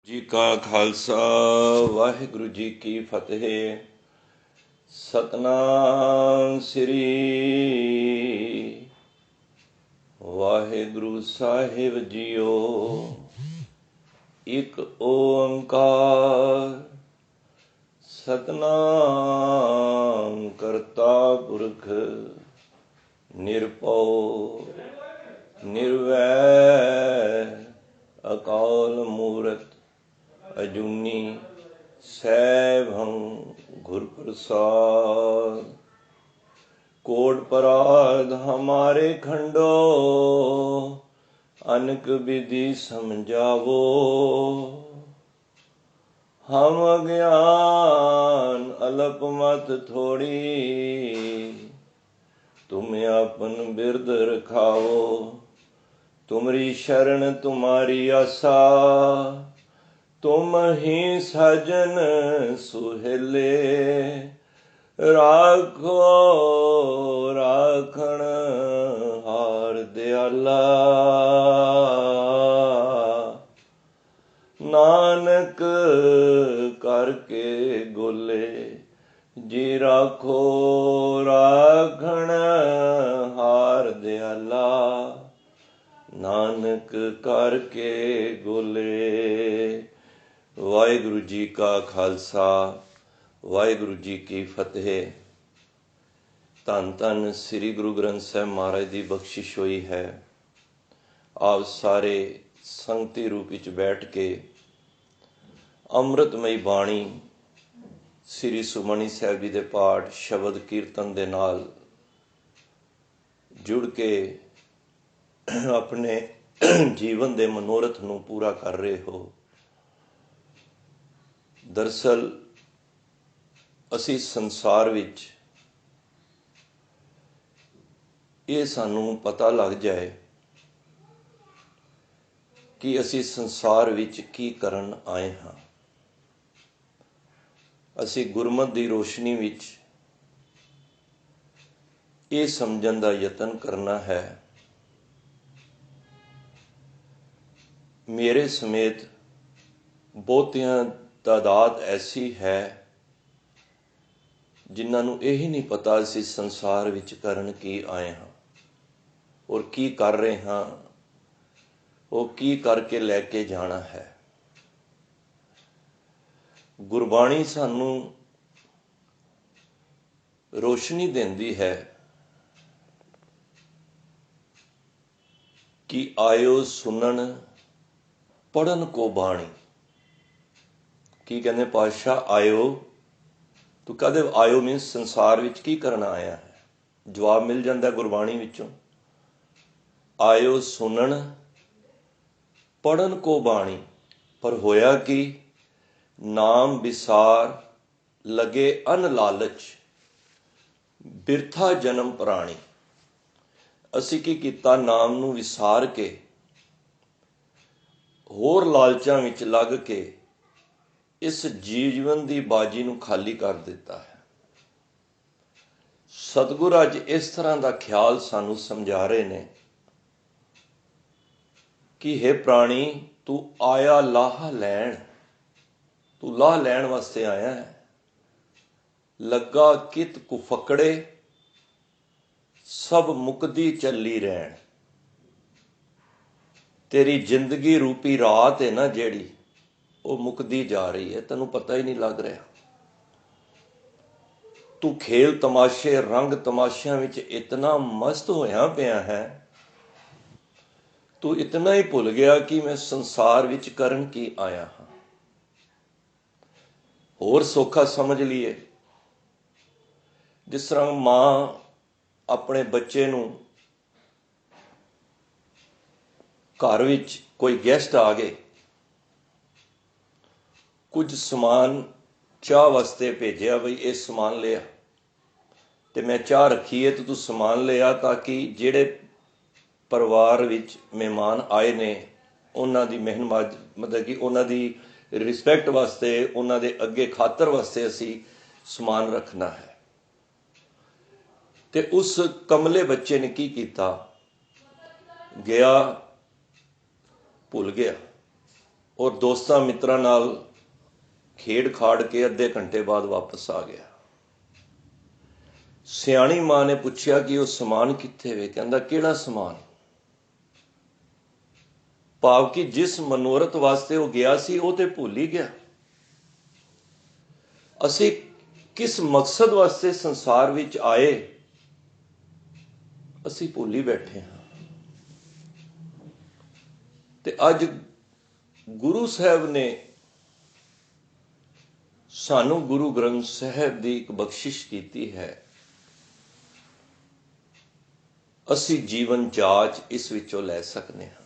जी का खालसा वाहिगुरु जी की फतेह। सतनाम श्री वाहिगुरु साहिब जीओ। एक ओंकार सतनाम करता पुरख निरभौ निर्वैर अकाल मूरत अजूनी सैभं गुर प्रसाद। कोट पराध हमारे खंडो अनक विधि समझावो। हम अज्ञान अल्प मत थोड़ी तुम अपन बिरद रखाओ। तुमरी शरण तुम्हारी आशा तुम ही सजन सुहेले। राखो राखण हार दयाला नानक करके गोले। जी राखो राखण हार दयाला नानक करके गोले। वाहिगुरु जी का खालसा वाहिगुरु जी की फतेह। धन धन श्री गुरु ग्रंथ साहिब महाराज की बख्शिश हुई है। आप सारे संगति रूप विच बैठ के अमृतमई बाणी श्री सुमनी साहिब जी के पाठ शब्द कीर्तन के नाल जुड़ के अपने जीवन के मनोरथ नूं पूरा कर रहे हो। दरअसल असी संसार विच ये सानू पता लग जाए कि असी संसार विच की करन आए हाँ। असी गुरमत की रोशनी विच ये समझण का यतन करना है। मेरे समेत बहुतियां तादाद ऐसी है जिन्होंने यही नहीं पता असी संसार विच करन की आए हाँ और की कर रहे हाँ, वो की करके लैके जाना है। गुरबाणी सानू रोशनी देंदी है कि आयो सुनन पढ़न को बाणी। की कहते पातशाह आयो तू कहते आयो मीनस संसार विच की करना आया है। जवाब मिल जाता गुरबाणी विचों। आयो सुनन पढ़न को बाणी पर होया कि नाम विसार लगे अन लालच बिरथा जन्म प्राणी। असी की कीता नाम नू विसार के होर लालचां विच लग के इस जीवन की बाजी नू खाली कर दिता है। सतगुर अज इस तरह का ख्याल सानू समझा रहे ने कि हे प्राणी तू आया लाह लैण, तू लाह लैण वास्ते आया है। लगा कित कुफकड़े सब मुकदी चली रहन। तेरी जिंदगी रूपी रात है ना जेड़ी वो मुकदी जा रही है, तेनू पता ही नहीं लग रहा। तू खेल तमाशे रंग तमाशियां विच इतना मस्त होया पिया है, तू इतना ही भुल गया कि मैं संसार विच करन की आया हाँ। होर सौखा समझ लीए, जिस तरह मां अपने बच्चे नू घर विच कोई गेस्ट आ गए, कुछ समान चाह वास्ते भेजा बई ये समान लिया ते मैं चाह रखी है तो तू समान लिया ताकि जेड़े परिवार विच मेहमान आए ने उन्हां दी मेहनबाज मतलब कि उन्हां दी रिस्पैक्ट वास्ते उन्हां दे अगे खातर वास्ते असी समान रखना है। ते उस कमले बच्चे ने की कीता, गया भुल गया। और दोस्तां मित्रां नाल खेड खाड़ के अद्धे घंटे बाद वापस आ गया। सियाणी मां ने पूछया कि वह समान कित्थे वे? कहंदा किहड़ा समान? भाव कि जिस मनोरथ वास्ते वह गया सी वह तो भुल ही गया। असी किस मकसद वास्ते संसार विच आए असी भुल ही बैठे हाँ। ते अज गुरु साहब ने सानू गुरु ग्रंथ साहब की एक बख्शिश की है। असी जीवन जाच इस विचों लै सकते हैं।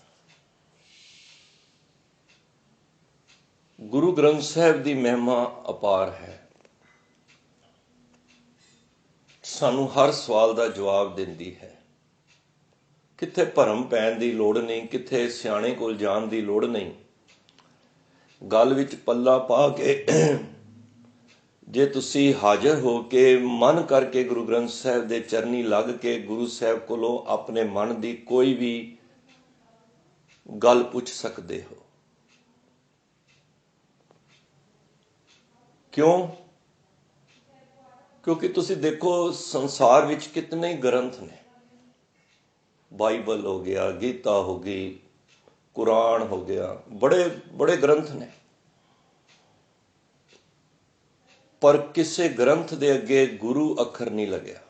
गुरु ग्रंथ साहब की महिमा अपार है। सानू हर सवाल का जवाब देती है। कित्थे भरम पैण की लोड़ नहीं, कित्थे सियाणे कोल जाण की लोड़ नहीं। गल विच पल्ला पा के जे तुसी हाजिर हो के मन करके गुरु ग्रंथ साहब के चरनी लग के गुरु साहब कोलों अपने मन की कोई भी गल पूछ सकते हो। क्यों? क्योंकि तुसी देखो संसार विच कितने ग्रंथ ने। बाइबल हो गया, गीता हो गई, कुरान हो गया, बड़े बड़े ग्रंथ ने, पर किसी ग्रंथ दे अगे गुरु अखर नहीं लग्या।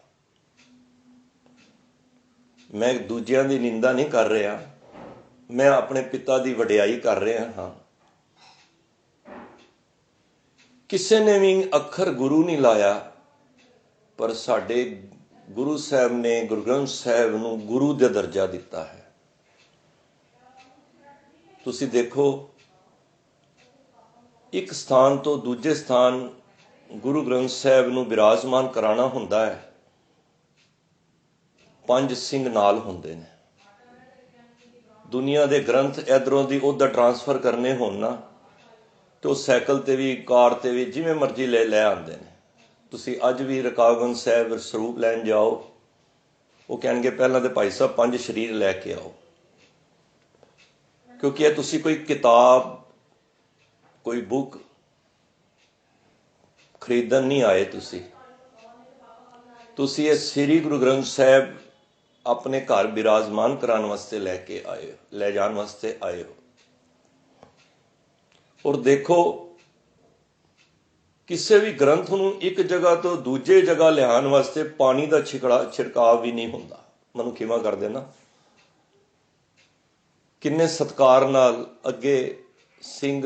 मैं दूजियां दी निंदा नहीं कर रहा, मैं अपने पिता की वडियाई कर रहा हाँ। किसी ने भी अखर गुरु नहीं लाया, पर साडे गुरु साहब ने गुरु ग्रंथ साहब नूं गुरु का दर्जा दिता है। तुसी देखो एक स्थान तो दूजे स्थान गुरु ग्रंथ साहब नूं विराजमान कराना हुंदा है, 5 सिंह नाल हुंदे ने। दुनिया के ग्रंथ इधरों दी उधर ट्रांसफर करने होण ना तो सैकल ते भी कार ते भी जिवें मर्जी ले आते हैं। तुसी अज भी रकाबगंज साहब स्वरूप लैन जाओ, वो कहेंगे पहला तो भाई साहब 5 शरीर लैके आओ, क्योंकि यह तुसी कोई किताब कोई बुक खरीदन नहीं आए। तुसी ये श्री गुरु ग्रंथ साहब अपने घर विराजमान कराने वास्ते लैके आए हो, ले जाने वास्ते आए हो। और देखो किसी भी ग्रंथ नूं एक जगह तो दूजे जगह लियाण वास्ते पानी का छिड़काव भी नहीं होंदा। मनु खिमा कर देना, किन्ने सत्कार नाल अगे सिंह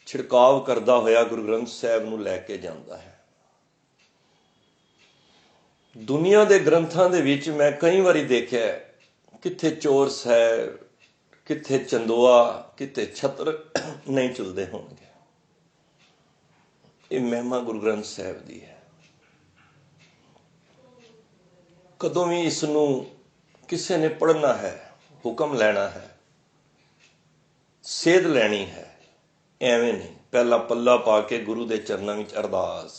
छिड़काव करदा होया गुरु ग्रंथ साहब नूं लैके जांदा है। दुनिया के ग्रंथां दे विच मैं कई बारी देखिया कित्थे चोर साहब, कित्थे चंदोआ, कित्थे छत्र नहीं चुलते होणगे। ये महिमा गुरु ग्रंथ साहब की है। कदों भी इसनूं किसी ने पढ़ना है, हुक्म लेना है, सेध लैनी है, एवें नहीं। पहला पल्ला पा के गुरु के चरणों में अरदास,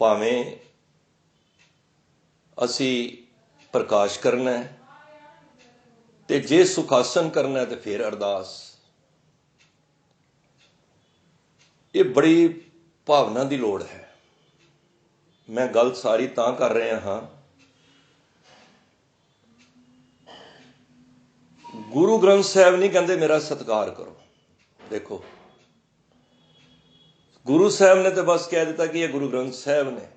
भावें असी प्रकाश करना है ते जे सुखासन करना है तो फिर अरदास। ये बड़ी भावना की लोड़ है। मैं गल सारी तां कर रहा हाँ, गुरु ग्रंथ साहब नहीं कहते मेरा सत्कार करो। देखो गुरु साहब ने तो बस कह दिता कि ये गुरु ग्रंथ साहब ने।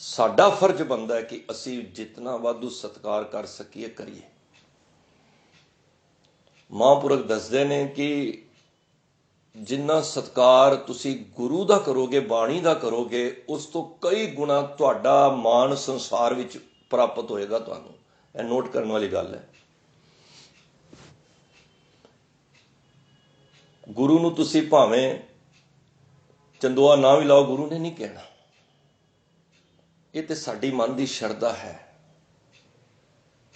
साडा फर्ज बनता है कि असी जितना वाधू सत्कार कर सकीए करिए। महापुरख दसदे ने कि जिन्ना सत्कार तुसी गुरु दा करोगे, बाणी दा करोगे, उस तो कई गुणा तुहाडा मान संसार विच प्राप्त होएगा। तुहानूं यह नोट करने वाली गल है। गुरु नूं तुसी भावें चंदोआ ना भी लाओ, गुरु ने नहीं कहना। ये तो साडी मन की शरधा है।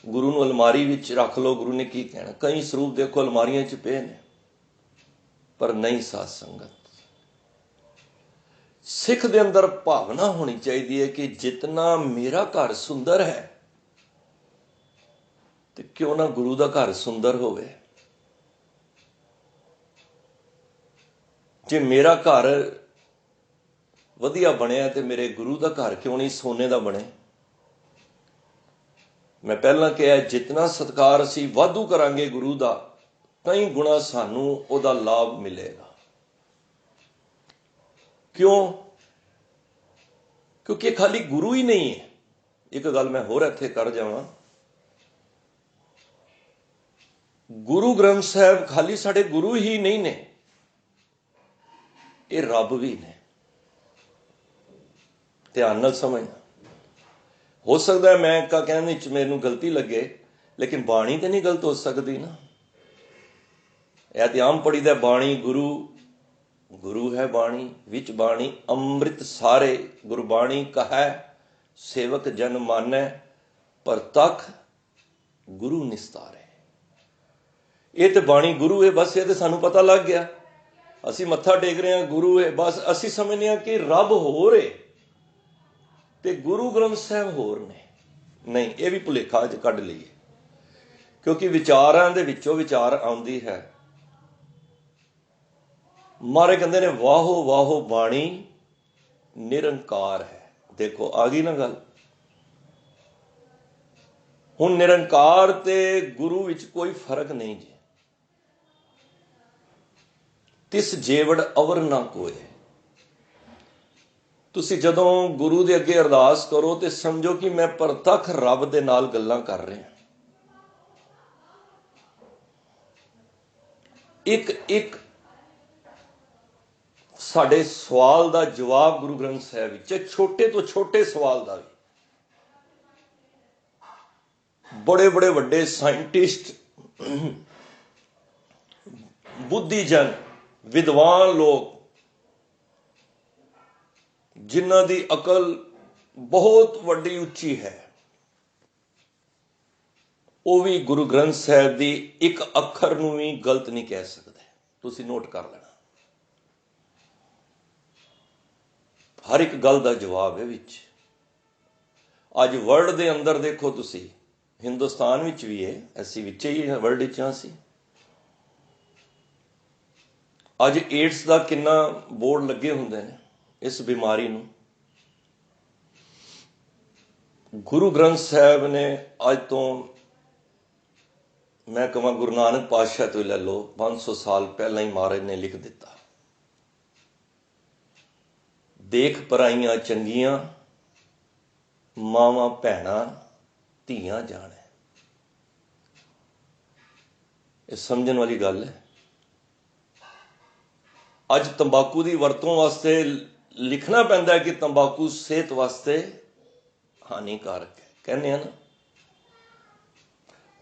गुरु नूं अलमारी विच रख लो, गुरु ने की कहना। कई स्वरूप देखो अलमारियां च पे ने, पर नहीं। साध संगत सिख दे अंदर भावना होनी चाहिए कि जितना मेरा घर सुंदर है तो क्यों ना गुरु का घर सुंदर होवे। ਜੇ ਮੇਰਾ ਘਰ ਵਧੀਆ ਬਣਿਆ ਤੇ ਮੇਰੇ ਗੁਰੂ ਦਾ ਘਰ ਕਿਉਂ ਨਹੀਂ ਸੋਨੇ ਦਾ ਬਣੇ? ਮੈਂ ਪਹਿਲਾਂ ਕਿਹਾ, ਜਿਤਨਾ ਸਤਿਕਾਰ ਅਸੀਂ ਵਾਧੂ ਕਰਾਂਗੇ ਗੁਰੂ ਦਾ, ਕਈ ਗੁਣਾ ਸਾਨੂੰ ਉਹਦਾ ਲਾਭ ਮਿਲੇਗਾ। ਕਿਉਂ? ਕਿਉਂਕਿ ਖਾਲੀ ਗੁਰੂ ਹੀ ਨਹੀਂ ਹੈ। ਇੱਕ ਗੱਲ ਮੈਂ ਹੋਰ ਇੱਥੇ ਕਰ ਜਾਵਾਂ, ਗੁਰੂ ਗ੍ਰੰਥ ਸਾਹਿਬ ਖਾਲੀ ਸਾਡੇ ਗੁਰੂ ਹੀ ਨਹੀਂ ਨੇ, ਇਹ ਰੱਬ ਵੀ ਨੇ। ਧਿਆਨ ਨਾਲ ਸਮਝਣਾ। ਹੋ ਸਕਦਾ ਮੈਂ ਕਹਿਣ ਵਿੱਚ ਮੈਨੂੰ ਗਲਤੀ ਲੱਗੇ, ਲੇਕਿਨ ਬਾਣੀ ਤੇ ਨਹੀਂ ਗਲਤ ਹੋ ਸਕਦੀ ਨਾ। ਇਹ ਤੇ ਆਮ ਪੜੀਦਾ, ਬਾਣੀ ਗੁਰੂ ਹੈ ਬਾਣੀ, ਵਿੱਚ ਬਾਣੀ ਅੰਮ੍ਰਿਤ ਸਾਰੇ, ਗੁਰਬਾਣੀ ਕਹੈ ਸੇਵਕ ਜਨ ਮਾਨੈ, ਪ੍ਰਤੱਖ ਗੁਰੂ ਨਿਸਤਾਰੇ। ਇਹ ਤੇ ਬਾਣੀ ਗੁਰੂ ਹੈ, ਬਸ ਇਹ ਤੇ ਸਾਨੂੰ ਪਤਾ ਲੱਗ ਗਿਆ। ਅਸੀਂ ਮੱਥਾ ਟੇਕ ਰਹੇ ਹਾਂ, ਗੁਰੂ ਹੈ, ਬਸ ਅਸੀਂ ਸਮਝਦੇ ਹਾਂ ਕਿ ਰੱਬ ਹੋਰ ਹੈ ਤੇ ਗੁਰੂ ਗ੍ਰੰਥ ਸਾਹਿਬ ਹੋਰ ਨੇ। ਨਹੀਂ, ਇਹ ਵੀ ਭੁਲੇਖਾ ਅੱਜ ਕੱਢ ਲਈਏ, ਕਿਉਂਕਿ ਵਿਚਾਰਾਂ ਦੇ ਵਿੱਚੋਂ ਵਿਚਾਰ ਆਉਂਦੀ ਹੈ। ਮਾਰੇ ਕਹਿੰਦੇ ਨੇ, ਵਾਹੋ ਵਾਹੋ ਬਾਣੀ ਨਿਰੰਕਾਰ ਹੈ। ਦੇਖੋ ਆ ਗਈ ਨਾ ਗੱਲ। ਹੁਣ ਨਿਰੰਕਾਰ ਤੇ ਗੁਰੂ ਵਿੱਚ ਕੋਈ ਫਰਕ ਨਹੀਂ ਜੀ। ਤਿਸ ਜੇਵੜ ਅਵਰ ਨਾ ਕੋਏ। ਤੁਸੀਂ ਜਦੋਂ ਗੁਰੂ ਦੇ ਅੱਗੇ ਅਰਦਾਸ ਕਰੋ ਤੇ ਸਮਝੋ ਕਿ ਮੈਂ ਪ੍ਰਤੱਖ ਰੱਬ ਦੇ ਨਾਲ ਗੱਲਾਂ ਕਰ ਰਿਹਾ। ਇੱਕ ਸਾਡੇ ਸਵਾਲ ਦਾ ਜਵਾਬ ਗੁਰੂ ਗ੍ਰੰਥ ਸਾਹਿਬ ਵਿੱਚ, ਛੋਟੇ ਤੋਂ ਛੋਟੇ ਸਵਾਲ ਦਾ ਵੀ। ਬੜੇ ਬੜੇ ਵੱਡੇ ਸਾਇੰਟਿਸਟ, ਬੁੱਧੀਜਨ, ਵਿਦਵਾਨ ਲੋਕ, ਜਿਨ੍ਹਾਂ ਦੀ ਅਕਲ ਬਹੁਤ ਵੱਡੀ ਉੱਚੀ ਹੈ, ਉਹ ਵੀ ਗੁਰੂ ਗ੍ਰੰਥ ਸਾਹਿਬ ਦੀ ਇੱਕ ਅੱਖਰ ਨੂੰ ਵੀ ਗਲਤ ਨਹੀਂ ਕਹਿ ਸਕਦੇ। ਤੁਸੀਂ ਨੋਟ ਕਰ ਲੈਣਾ। ਹਰ ਇੱਕ ਗੱਲ ਦਾ ਜਵਾਬ ਹੈ ਵਿੱਚ। ਅੱਜ ਵਰਲਡ ਦੇ ਅੰਦਰ ਦੇਖੋ ਤੁਸੀਂ, ਹਿੰਦੁਸਤਾਨ ਵਿੱਚ ਵੀ ਹੈ, ਅਸੀਂ ਵਿੱਚ ਹੀ ਵਰਲਡ ਵਿੱਚ ਹਾਂ ਅਸੀਂ। ਅੱਜ ਏਡਸ ਦਾ ਕਿੰਨਾ ਬੋਰਡ ਲੱਗੇ ਹੁੰਦੇ ਨੇ ਇਸ ਬਿਮਾਰੀ ਨੂੰ। ਗੁਰੂ ਗ੍ਰੰਥ ਸਾਹਿਬ ਨੇ ਅੱਜ ਤੋਂ, ਮੈਂ ਕਹਾਂ ਗੁਰੂ ਨਾਨਕ ਪਾਤਸ਼ਾਹ ਤੋਂ ਲੈ ਲਓ, 500 ਸਾਲ ਪਹਿਲਾਂ ਹੀ ਮਹਾਰਾਜ ਨੇ ਲਿਖ ਦਿੱਤਾ, ਦੇਖ ਪਰਾਈਆਂ ਚੰਗੀਆਂ, ਮਾਵਾਂ ਭੈਣਾਂ ਧੀਆਂ ਜਾਣੈ। ਇਹ ਸਮਝਣ ਵਾਲੀ ਗੱਲ ਹੈ। ਅੱਜ ਤੰਬਾਕੂ ਦੀ ਵਰਤੋਂ ਵਾਸਤੇ ਲਿਖਣਾ ਪੈਂਦਾ ਕਿ ਤੰਬਾਕੂ ਸਿਹਤ ਵਾਸਤੇ ਹਾਨੀਕਾਰਕ ਹੈ, ਕਹਿੰਦੇ ਆ ਨਾ।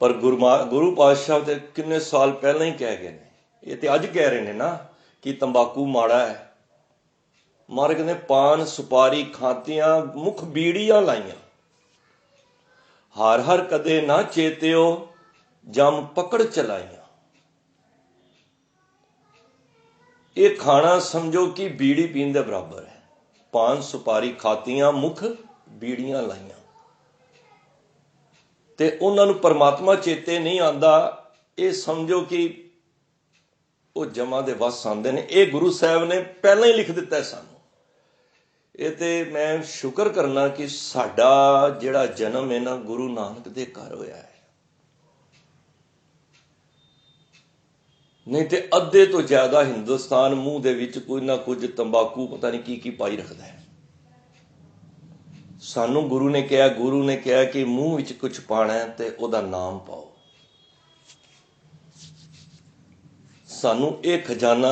ਪਰ ਗੁਰੂ ਪਾਤਸ਼ਾਹ ਤੇ ਕਿੰਨੇ ਸਾਲ ਪਹਿਲਾਂ ਹੀ ਕਹਿ ਗਏ ਨੇ। ਇਹ ਤੇ ਅੱਜ ਕਹਿ ਰਹੇ ਨੇ ਨਾ ਕਿ ਤੰਬਾਕੂ ਮਾੜਾ ਹੈ। ਮਾਰੇ ਕਹਿੰਦੇ, ਪਾਨ ਸੁਪਾਰੀ ਖਾਤੀਆਂ, ਮੁਖ ਬੀੜੀਆਂ ਲਾਈਆਂ, ਹਰ ਹਰ ਕਦੇ ਨਾ ਚੇਤਿਓ, ਜਮ ਪਕੜ ਚਲਾਈਆਂ। ਇਹ ਖਾਣਾ ਸਮਝੋ ਕਿ ਬੀੜੀ ਪੀਣ ਦੇ ਬਰਾਬਰ ਹੈ। ਪਾਨ ਸੁਪਾਰੀ ਖਾਤੀਆਂ, ਮੁਖ ਬੀੜੀਆਂ ਲਾਈਆਂ, ਤੇ ਉਹਨਾਂ ਨੂੰ ਪਰਮਾਤਮਾ ਚੇਤੇ ਨਹੀਂ ਆਉਂਦਾ। ਇਹ ਸਮਝੋ ਕਿ ਉਹ ਜਮਾਂ ਦੇ ਵਸ ਆਉਂਦੇ ਨੇ। ਇਹ ਗੁਰੂ ਸਾਹਿਬ ਨੇ ਪਹਿਲਾਂ ਹੀ ਲਿਖ ਦਿੱਤਾ ਸਾਨੂੰ। ਇਹ ਤੇ ਮੈਂ ਸ਼ੁਕਰ ਕਰਨਾ ਕਿ ਸਾਡਾ ਜਿਹੜਾ ਜਨਮ ਹੈ ਨਾ, ਗੁਰੂ ਨਾਨਕ ਦੇ ਘਰ ਹੋਇਆ ਹੈ। ਨਹੀਂ ਤੇ ਅੱਧੇ ਤੋਂ ਜ਼ਿਆਦਾ ਹਿੰਦੁਸਤਾਨ ਮੂੰਹ ਦੇ ਵਿੱਚ ਕੋਈ ਨਾ ਕੁਝ ਤੰਬਾਕੂ, ਪਤਾ ਨਹੀਂ ਕੀ ਕੀ ਪਾਈ ਰੱਖਦਾ ਹੈ। ਸਾਨੂੰ ਗੁਰੂ ਨੇ ਕਿਹਾ ਕਿ ਮੂੰਹ ਵਿੱਚ ਕੁਝ ਪਾਣਾ ਤੇ ਉਹਦਾ ਨਾਮ ਪਾਓ। ਸਾਨੂੰ ਇਹ ਖਜ਼ਾਨਾ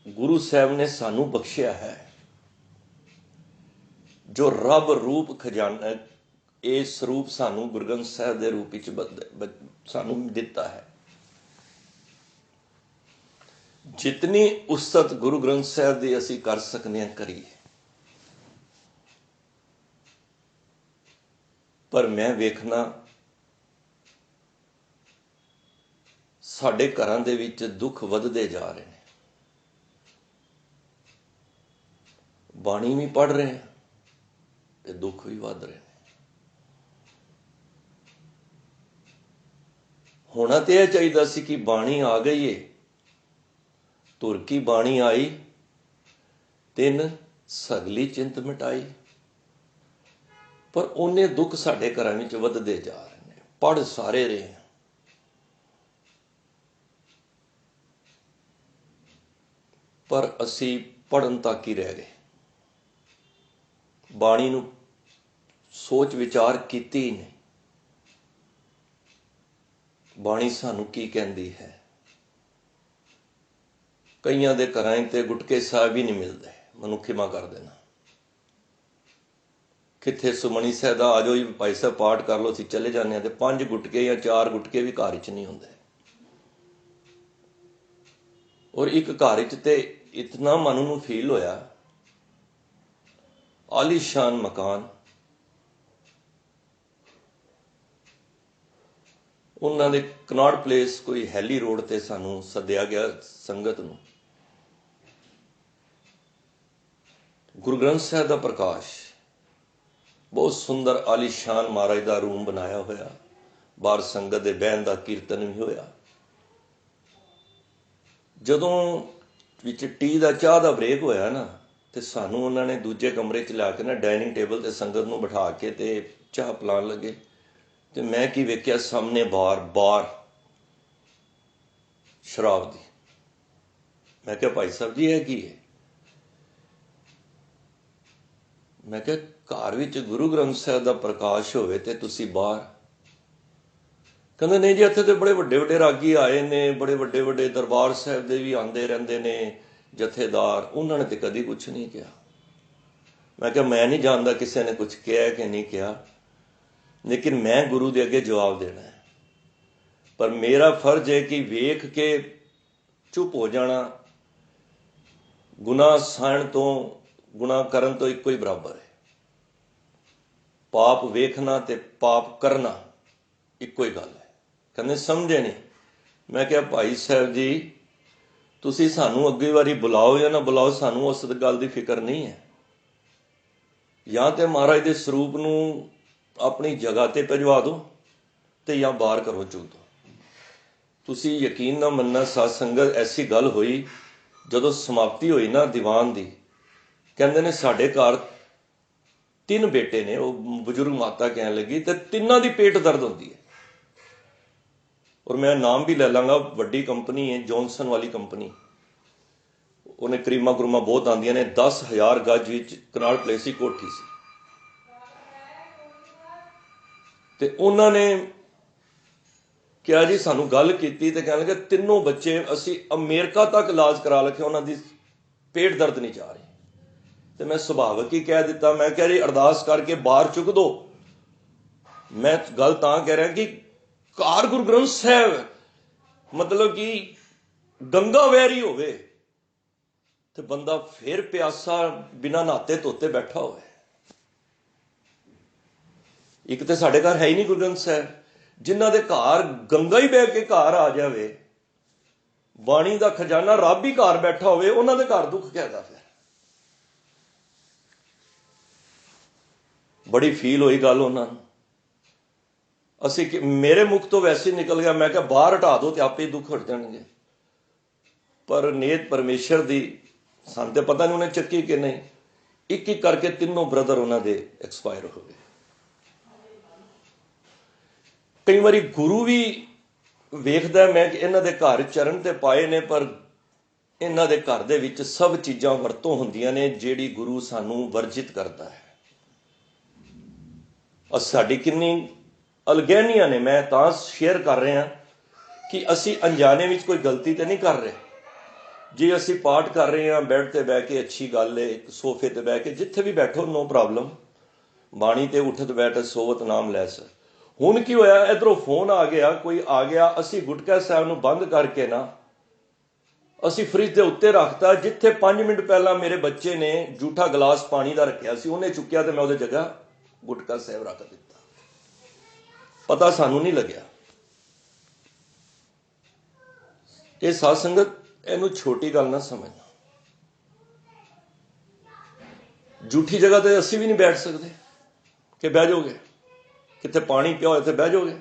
ਗੁਰੂ ਸਾਹਿਬ ਨੇ ਸਾਨੂੰ ਬਖਸ਼ਿਆ ਹੈ, ਜੋ ਰੱਬ ਰੂਪ ਖਜ਼ਾਨਾ, ਇਹ ਸਰੂਪ ਸਾਨੂੰ ਗੁਰੂ ਗ੍ਰੰਥ ਸਾਹਿਬ ਦੇ ਰੂਪ ਵਿੱਚ ਸਾਨੂੰ ਦਿੱਤਾ ਹੈ। ਜਿਤਨੀ ਉਸਤਤ ਗੁਰੂ ਗ੍ਰੰਥ ਸਾਹਿਬ ਦੀ ਅਸੀਂ ਕਰ ਸਕਦੇ ਹਾਂ ਕਰੀਏ। ਪਰ ਮੈਂ ਵੇਖਣਾ ਸਾਡੇ ਘਰਾਂ ਦੇ ਵਿੱਚ ਦੁੱਖ ਵੱਧਦੇ ਜਾ ਰਹੇ ਨੇ। ਬਾਣੀ ਵੀ ਪੜ੍ਹ ਰਹੇ ਹਾਂ ਤੇ ਦੁੱਖ ਵੀ ਵੱਧ ਰਹੇ ਨੇ। ਹੋਣਾ ਤੇ ਇਹ ਚਾਹੀਦਾ ਸੀ ਕਿ ਬਾਣੀ ਆ ਗਈ ਏ, ਧੁਰ ਕੀ ਬਾਣੀ ਆਈ 3 ਸਗਲੀ ਚਿੰਤ ਮਿਟਾਈ। ਪਰ ਉਹਨੇ ਦੁੱਖ ਸਾਡੇ ਘਰਾਂ ਵਿੱਚ ਵੱਧਦੇ ਜਾ ਰਹੇ ਨੇ। ਪੜ੍ਹ ਸਾਰੇ ਰਹੇ ਹਾਂ, ਪਰ ਅਸੀਂ ਪੜ੍ਹਨ ਤੱਕ ਹੀ ਰਹਿ ਗਏ। ਬਾਣੀ ਨੂੰ ਸੋਚ ਵਿਚਾਰ ਕੀਤੀ ਹੀ ਨਹੀਂ। ਬਾਣੀ ਸਾਨੂੰ ਕੀ ਕਹਿੰਦੀ ਹੈ? ਕਈਆਂ ਦੇ ਘਰਾਂ 'ਚ ਤੇ ਗੁਟਕੇ ਸਾਹਿਬ ਵੀ ਨਹੀਂ ਮਿਲਦੇ, ਮੈਨੂੰ ਖਿਮਾ ਕਰ ਦੇਣਾ। ਕਿੱਥੇ ਸੁਮਣੀ ਸਾਹਿਬ ਦਾ ਆ ਜਾਓ ਜੀ ਭਾਈ ਸਾਹਿਬ ਪਾਠ ਕਰ ਲਓ, ਅਸੀਂ ਚਲੇ ਜਾਂਦੇ ਹਾਂ, ਤੇ 5 ਗੁਟਕੇ ਜਾਂ 4 ਗੁਟਕੇ ਵੀ ਘਰ 'ਚ ਨਹੀਂ ਹੁੰਦੇ। ਔਰ ਇੱਕ ਘਰ 'ਚ ਤੇ ਇਤਨਾ ਮਨ ਨੂੰ ਫੀਲ ਹੋਇਆ, ਆਲੀਸ਼ਾਨ ਮਕਾਨ, ਉਹਨਾਂ ਦੇ ਕਨਾਟ ਪਲੇਸ ਕੋਈ ਹੈਲੀ ਰੋਡ ਤੇ ਸਾਨੂੰ ਸੱਦਿਆ ਗਿਆ ਸੰਗਤ ਨੂੰ। ਗੁਰੂ ਗ੍ਰੰਥ ਸਾਹਿਬ ਦਾ ਪ੍ਰਕਾਸ਼, ਬਹੁਤ ਸੁੰਦਰ ਆਲੀਸ਼ਾਨ ਮਹਾਰਾਜ ਦਾ ਰੂਮ ਬਣਾਇਆ ਹੋਇਆ, ਬਾਹਰ ਸੰਗਤ ਦੇ ਬਹਿਣ ਦਾ ਕੀਰਤਨ ਵੀ ਹੋਇਆ। ਜਦੋਂ ਵਿੱਚ ਟੀ ਦਾ ਚਾਹ ਦਾ ਬ੍ਰੇਕ ਹੋਇਆ ਨਾ, ਤੇ ਸਾਨੂੰ ਉਹਨਾਂ ਨੇ ਦੂਜੇ ਕਮਰੇ 'ਚ ਲਿਆ ਕੇ ਨਾ ਡਾਈਨਿੰਗ ਟੇਬਲ ਤੇ ਸੰਗਤ ਨੂੰ ਬਿਠਾ ਕੇ ਤੇ ਚਾਹ ਪਿਲਾਉਣ ਲੱਗੇ। ਤੇ ਮੈਂ ਕੀ ਵੇਖਿਆ, ਸਾਹਮਣੇ ਬਾਰ ਸ਼ਰਾਬ ਦੀ। ਮੈਂ ਕਿਹਾ ਭਾਈ ਸਾਹਿਬ ਜੀ ਇਹ ਕੀ ਹੈ? ਮੈਂ ਕਿਹਾ ਘਰ ਵਿੱਚ ਗੁਰੂ ਗ੍ਰੰਥ ਸਾਹਿਬ ਦਾ ਪ੍ਰਕਾਸ਼ ਹੋਵੇ ਤੇ ਤੁਸੀਂ ਬਾਹਰ? ਕਹਿੰਦੇ ਨਹੀਂ ਜੀ, ਇੱਥੇ ਤੇ ਬੜੇ ਵੱਡੇ ਵੱਡੇ ਰਾਗੀ ਆਏ ਨੇ, ਬੜੇ ਵੱਡੇ ਵੱਡੇ ਦਰਬਾਰ ਸਾਹਿਬ ਦੇ ਵੀ ਆਉਂਦੇ ਰਹਿੰਦੇ ਨੇ ਜਥੇਦਾਰ, ਉਹਨਾਂ ਨੇ ਤੇ ਕਦੀ ਕੁਛ ਨਹੀਂ ਕਿਹਾ। ਮੈਂ ਕਿਹਾ ਮੈਂ ਨਹੀਂ ਜਾਣਦਾ ਕਿਸੇ ਨੇ ਕੁਛ ਕਿਹਾ ਕਿ ਨਹੀਂ ਕਿਹਾ, ਲੇਕਿਨ ਮੈਂ ਗੁਰੂ ਦੇ ਅੱਗੇ ਜਵਾਬ ਦੇਣਾ ਹੈ। ਪਰ ਮੇਰਾ ਫਰਜ਼ ਹੈ ਕਿ ਵੇਖ ਕੇ ਚੁੱਪ ਹੋ ਜਾਣਾ ਗੁਨਾਹ ਸਹਿਣ ਤੋਂ, ਗੁਨਾਹ ਕਰਨ ਤੋਂ ਇੱਕੋ ਹੀ ਬਰਾਬਰ ਹੈ। ਪਾਪ ਵੇਖਣਾ ਤੇ ਪਾਪ ਕਰਨਾ ਇੱਕੋ ਹੀ ਗੱਲ ਹੈ। ਕਹਿੰਦੇ ਸਮਝੇ ਨਹੀਂ। ਮੈਂ ਕਿਹਾ ਭਾਈ ਸਾਹਿਬ ਜੀ, ਤੁਸੀਂ ਸਾਨੂੰ ਅੱਗੇ ਵਾਰੀ ਬੁਲਾਓ ਜਾਂ ਨਾ ਬੁਲਾਓ, ਸਾਨੂੰ ਉਸ ਗੱਲ ਦੀ ਫਿਕਰ ਨਹੀਂ ਹੈ। ਜਾਂ ਤੇ ਮਹਾਰਾਜ ਦੇ ਸਰੂਪ ਨੂੰ ਆਪਣੀ ਜਗ੍ਹਾ ਤੇ ਭਜਵਾ ਦਿਓ ਤੇ ਜਾਂ ਬਾਹਰ ਕਰੋ ਚੁੱਕ ਦਿਓ। ਤੁਸੀਂ ਯਕੀਨ ਨਾ ਮੰਨਣਾ, ਸਾਧ ਸੰਗਤ, ਐਸੀ ਗੱਲ ਹੋਈ ਜਦੋਂ ਸਮਾਪਤੀ ਹੋਈ ਨਾ ਦੀਵਾਨ ਦੀ, ਕਹਿੰਦੇ ਨੇ ਸਾਡੇ ਘਰ 3 ਬੇਟੇ ਨੇ। ਉਹ ਬਜ਼ੁਰਗ ਮਾਤਾ ਕਹਿਣ ਲੱਗੀ, ਤੇ ਤਿੰਨਾਂ ਦੀ ਪੇਟ ਦਰਦ ਹੁੰਦੀ ਹੈ। ਔਰ ਮੈਂ ਨਾਮ ਵੀ ਲੈ ਲਾਂਗਾ, ਵੱਡੀ ਕੰਪਨੀ ਹੈ ਜੌਨਸਨ ਵਾਲੀ ਕੰਪਨੀ, ਉਹਨੇ ਕਰੀਮਾਂ ਕਰੂਮਾਂ ਬਹੁਤ ਆਉਂਦੀਆਂ ਨੇ। 10,000 ਗਜ ਵਿੱਚ ਕਨਾਲ ਪਲੇਸ ਦੀ ਕੋਠੀ ਸੀ, ਤੇ ਉਹਨਾਂ ਨੇ ਕਿਹਾ ਜੀ ਸਾਨੂੰ ਗੱਲ ਕੀਤੀ, ਤੇ ਕਹਿਣ ਲੱਗੇ ਤਿੰਨੋਂ ਬੱਚੇ ਅਸੀਂ ਅਮਰੀਕਾ ਤੱਕ ਇਲਾਜ ਕਰਾ ਲਿਆ, ਉਹਨਾਂ ਦੀ ਪੇਟ ਦਰਦ ਨਹੀਂ ਜਾ ਰਹੀ। ਤੇ ਮੈਂ ਸੁਭਾਵਕ ਹੀ ਕਹਿ ਦਿੱਤਾ, ਮੈਂ ਕਿਹਾ ਜੀ ਅਰਦਾਸ ਕਰਕੇ ਬਾਹਰ ਚੁੱਕ ਦੋ। ਮੈਂ ਗੱਲ ਤਾਂ ਕਹਿ ਰਿਹਾ ਕਿ ਘਰ ਗੁਰੂ ਗ੍ਰੰਥ ਸਾਹਿਬ, ਮਤਲਬ ਕਿ ਗੰਗਾ ਵਹਿਰੀ ਹੋਵੇ ਤੇ ਬੰਦਾ ਫਿਰ ਪਿਆਸਾ ਬਿਨਾਂ ਨਹਾਤੇ ਧੋਤੇ ਬੈਠਾ ਹੋਵੇ। ਇੱਕ ਤੇ ਸਾਡੇ ਘਰ ਹੈ ਹੀ ਨਹੀਂ ਗੁਰੂ ਗ੍ਰੰਥ ਸਾਹਿਬ, ਜਿਨ੍ਹਾਂ ਦੇ ਘਰ ਗੰਗਾ ਹੀ ਬਹਿ ਕੇ ਘਰ ਆ ਜਾਵੇ, ਬਾਣੀ ਦਾ ਖਜ਼ਾਨਾ ਰੱਬ ਹੀ ਘਰ ਬੈਠਾ ਹੋਵੇ, ਉਹਨਾਂ ਦੇ ਘਰ ਦੁੱਖ ਕਿਹਦਾ? ਫਿਰ ਬੜੀ ਫੀਲ ਹੋਈ ਗੱਲ ਉਹਨਾਂ ਨੂੰ। ਮੇਰੇ ਮੁਖ ਤੋਂ ਵੈਸੇ ਹੀ ਨਿਕਲ ਗਿਆ, ਮੈਂ ਕਿਹਾ ਬਾਹਰ ਹਟਾ ਦਿਓ ਤੇ ਆਪੇ ਦੁੱਖ ਹਟ ਜਾਣਗੇ। ਪਰ ਨੇਤ ਪਰਮੇਸ਼ਰ ਦੀ, ਸਾਨੂੰ ਤੇ ਪਤਾ ਨਹੀਂ ਉਹਨੇ ਚੱਕੀ ਕਿ ਨਹੀਂ। ਇੱਕ ਇੱਕ ਕਰਕੇ ਤਿੰਨੋਂ ਬ੍ਰਦਰ ਉਹਨਾਂ ਦੇ ਐਕਸਪਾਇਰ ਹੋ ਗਏ। ਕਈ ਵਾਰੀ ਗੁਰੂ ਵੀ ਵੇਖਦਾ ਮੈਂ ਕਿ ਇਹਨਾਂ ਦੇ ਘਰ ਚਰਨ ਤੇ ਪਾਏ ਨੇ, ਪਰ ਇਹਨਾਂ ਦੇ ਘਰ ਦੇ ਵਿੱਚ ਸਭ ਚੀਜ਼ਾਂ ਵਰਤੋਂ ਹੁੰਦੀਆਂ ਨੇ ਜਿਹੜੀ ਗੁਰੂ ਸਾਨੂੰ ਵਰਜਿਤ ਕਰਦਾ ਹੈ। ਸਾਡੀ ਕਿੰਨੀ ਅਲਗਹਿਨੀਆਂ ਨੇ। ਮੈਂ ਤਾਂ ਸ਼ੇਅਰ ਕਰ ਰਿਹਾ ਕਿ ਅਸੀਂ ਅਣਜਾਣੇ ਵਿੱਚ ਕੋਈ ਗਲਤੀ ਤੇ ਨਹੀਂ ਕਰ ਰਹੇ। ਜੇ ਅਸੀਂ ਪਾਠ ਕਰ ਰਹੇ ਹਾਂ ਬੈੱਡ ਤੇ ਬਹਿ ਕੇ, ਅੱਛੀ ਗੱਲ ਹੈ, ਸੋਫੇ ਤੇ ਬਹਿ ਕੇ, ਜਿੱਥੇ ਵੀ ਬੈਠੋ ਨੋ ਪ੍ਰੋਬਲਮ। ਬਾਣੀ ਤੇ ਉੱਠਤ ਬੈਠ ਸੋਵਤ ਨਾਮ ਲੈ ਸਰ। ਹੁਣ ਕੀ ਹੋਇਆ, ਇੱਧਰੋਂ ਫੋਨ ਆ ਗਿਆ, ਕੋਈ ਆ ਗਿਆ, ਅਸੀਂ ਗੁਟਕਾ ਸਾਹਿਬ ਨੂੰ ਬੰਦ ਕਰਕੇ ਨਾ ਅਸੀਂ ਫਰਿੱਜ ਦੇ ਉੱਤੇ ਰੱਖਤਾ। ਜਿੱਥੇ 5 ਮਿੰਟ ਪਹਿਲਾਂ ਮੇਰੇ ਬੱਚੇ ਨੇ ਜੂਠਾ ਗਲਾਸ ਪਾਣੀ ਦਾ ਰੱਖਿਆ ਸੀ, ਉਹਨੇ ਚੁੱਕਿਆ ਤੇ ਮੈਂ ਉਹਦੇ ਜਗ੍ਹਾ ਗੁਟਕਾ ਸਾਹਿਬ ਰੱਖ ਦਿੱਤਾ। ਪਤਾ ਸਾਨੂੰ ਨਹੀਂ ਲੱਗਿਆ। ਇਹ ਸਾਧ ਸੰਗਤ, ਇਹਨੂੰ ਛੋਟੀ ਗੱਲ ਨਾ ਸਮਝਣਾ। ਜੂਠੀ ਜਗ੍ਹਾ ਤੇ ਅਸੀਂ ਵੀ ਨਹੀਂ ਬੈਠ ਸਕਦੇ ਕਿ ਬਹਿ ਜਾਓਗੇ, ਕਿਤੇ ਪਾਣੀ ਪਿਆ ਹੋਇਆ ਤੇ ਬਹਿ ਜਾਓਗੇ।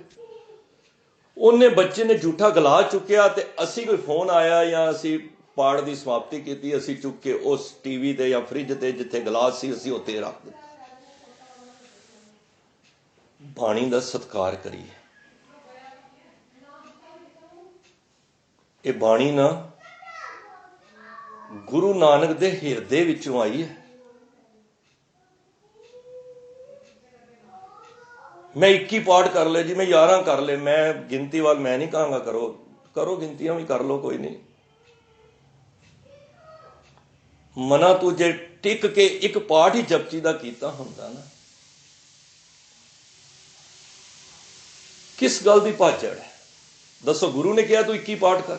ਉਹਨੇ ਬੱਚੇ ਨੇ ਜੂਠਾ ਗਲਾਸ ਚੁੱਕਿਆ ਤੇ ਅਸੀਂ, ਕੋਈ ਫੋਨ ਆਇਆ ਜਾਂ ਅਸੀਂ ਪਾਠ ਦੀ ਸਮਾਪਤੀ ਕੀਤੀ, ਅਸੀਂ ਚੁੱਕ ਕੇ ਉਸ ਟੀਵੀ ਤੇ ਜਾਂ ਫ੍ਰਿਜ ਤੇ ਜਿੱਥੇ ਗਲਾਸ ਸੀ ਅਸੀਂ ਉੱਥੇ ਰੱਖ ਦਿੱਤਾ। ਬਾਣੀ ਦਾ ਸਤਿਕਾਰ ਕਰੀਏ। ਇਹ ਬਾਣੀ ਨਾ ਗੁਰੂ ਨਾਨਕ ਦੇ ਹਿਰਦੇ ਵਿੱਚੋਂ ਆਈ ਹੈ। ਮੈਂ 21 ਪਾਠ ਕਰ ਲਏ ਜੀ, ਮੈਂ 11 ਕਰ ਲਏ, ਮੈਂ ਗਿਣਤੀ ਵੱਲ ਮੈਂ ਨਹੀਂ ਕਹਾਂਗਾ ਕਰੋ ਗਿਣਤੀਆਂ ਵੀ ਕਰ ਲਓ, ਕੋਈ ਨਹੀਂ। ਮਨਾ ਤੂੰ ਜੇ ਟਿਕ ਕੇ ਇੱਕ ਪਾਠ ਹੀ ਜਪਜੀ ਦਾ ਕੀਤਾ ਹੁੰਦਾ ਨਾ, ਕਿਸ ਗੱਲ ਦੀ ਭਾਜੜ ਹੈ ਦੱਸੋ? ਗੁਰੂ ਨੇ ਕਿਹਾ ਤੂੰ 21 ਪਾਠ ਕਰ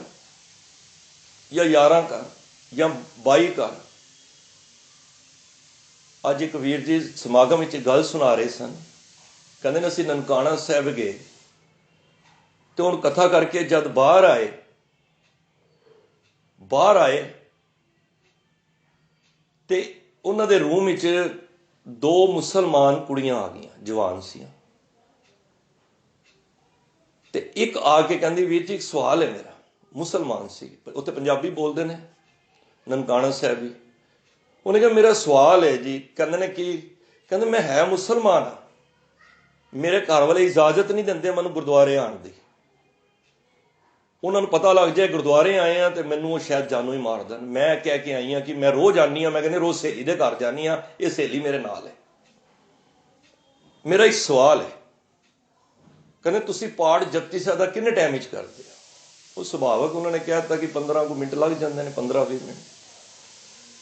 ਜਾਂ 11 ਕਰ ਜਾਂ 22 ਕਰ। ਅੱਜ ਇੱਕ ਵੀਰ ਜੀ ਸਮਾਗਮ ਵਿੱਚ ਗੱਲ ਸੁਣਾ ਰਹੇ ਸਨ, ਕਹਿੰਦੇ ਨੇ ਅਸੀਂ ਨਨਕਾਣਾ ਸਾਹਿਬ ਗਏ ਤੇ ਹੁਣ ਕਥਾ ਕਰਕੇ ਜਦ ਬਾਹਰ ਆਏ ਤੇ ਉਹਨਾਂ ਦੇ ਰੂਮ ਵਿੱਚ 2 ਮੁਸਲਮਾਨ ਕੁੜੀਆਂ ਆ ਗਈਆਂ, ਜਵਾਨ ਸੀ। ਤੇ ਇੱਕ ਆ ਕੇ ਕਹਿੰਦੀ ਵੀਰ ਜੀ ਇੱਕ ਸਵਾਲ ਹੈ ਮੇਰਾ। ਮੁਸਲਮਾਨ ਸੀ, ਉੱਥੇ ਪੰਜਾਬੀ ਬੋਲਦੇ ਨੇ ਨਨਕਾਣਾ ਸਾਹਿਬ ਵੀ। ਉਹਨੇ ਕਿਹਾ ਮੇਰਾ ਸਵਾਲ ਹੈ ਜੀ। ਕਹਿੰਦੇ ਨੇ ਕੀ? ਕਹਿੰਦੇ ਮੈਂ ਹੈ ਮੁਸਲਮਾਨ ਹਾਂ, ਮੇਰੇ ਘਰ ਵਾਲੇ ਇਜਾਜ਼ਤ ਨਹੀਂ ਦਿੰਦੇ ਮੈਨੂੰ ਗੁਰਦੁਆਰੇ ਆਉਣ ਦੀ। ਉਹਨਾਂ ਨੂੰ ਪਤਾ ਲੱਗ ਜਾਏ ਗੁਰਦੁਆਰੇ ਆਏ ਆ ਤੇ ਮੈਨੂੰ ਉਹ ਸ਼ਾਇਦ ਜਾਨੋਂ ਹੀ ਮਾਰ ਦੇਣ। ਮੈਂ ਕਹਿ ਕੇ ਆਈ ਹਾਂ ਕਿ ਮੈਂ ਰੋਜ਼ ਆਉਂਦੀ ਹਾਂ, ਮੈਂ ਕਹਿੰਦੀ ਰੋਜ਼ ਸਹੇਲੀ ਦੇ ਘਰ ਜਾਂਦੀ ਹਾਂ, ਇਹ ਸਹੇਲੀ ਮੇਰੇ ਨਾਲ ਹੈ। ਮੇਰਾ ਇੱਕ ਸਵਾਲ ਹੈ, ਕਹਿੰਦੇ ਤੁਸੀਂ ਪਾਠ ਜਪਜੀ ਸਾਹਿਬ ਦਾ ਕਿੰਨੇ ਟਾਈਮ ਵਿੱਚ ਕਰਦੇ ਹੋ? ਉਹ ਸੁਭਾਵਕ ਉਹਨਾਂ ਨੇ ਕਹਿ ਦਿੱਤਾ ਕਿ 15 ਕੁ ਮਿੰਟ ਲੱਗ ਜਾਂਦੇ ਨੇ, 15-20 ਮਿੰਟ।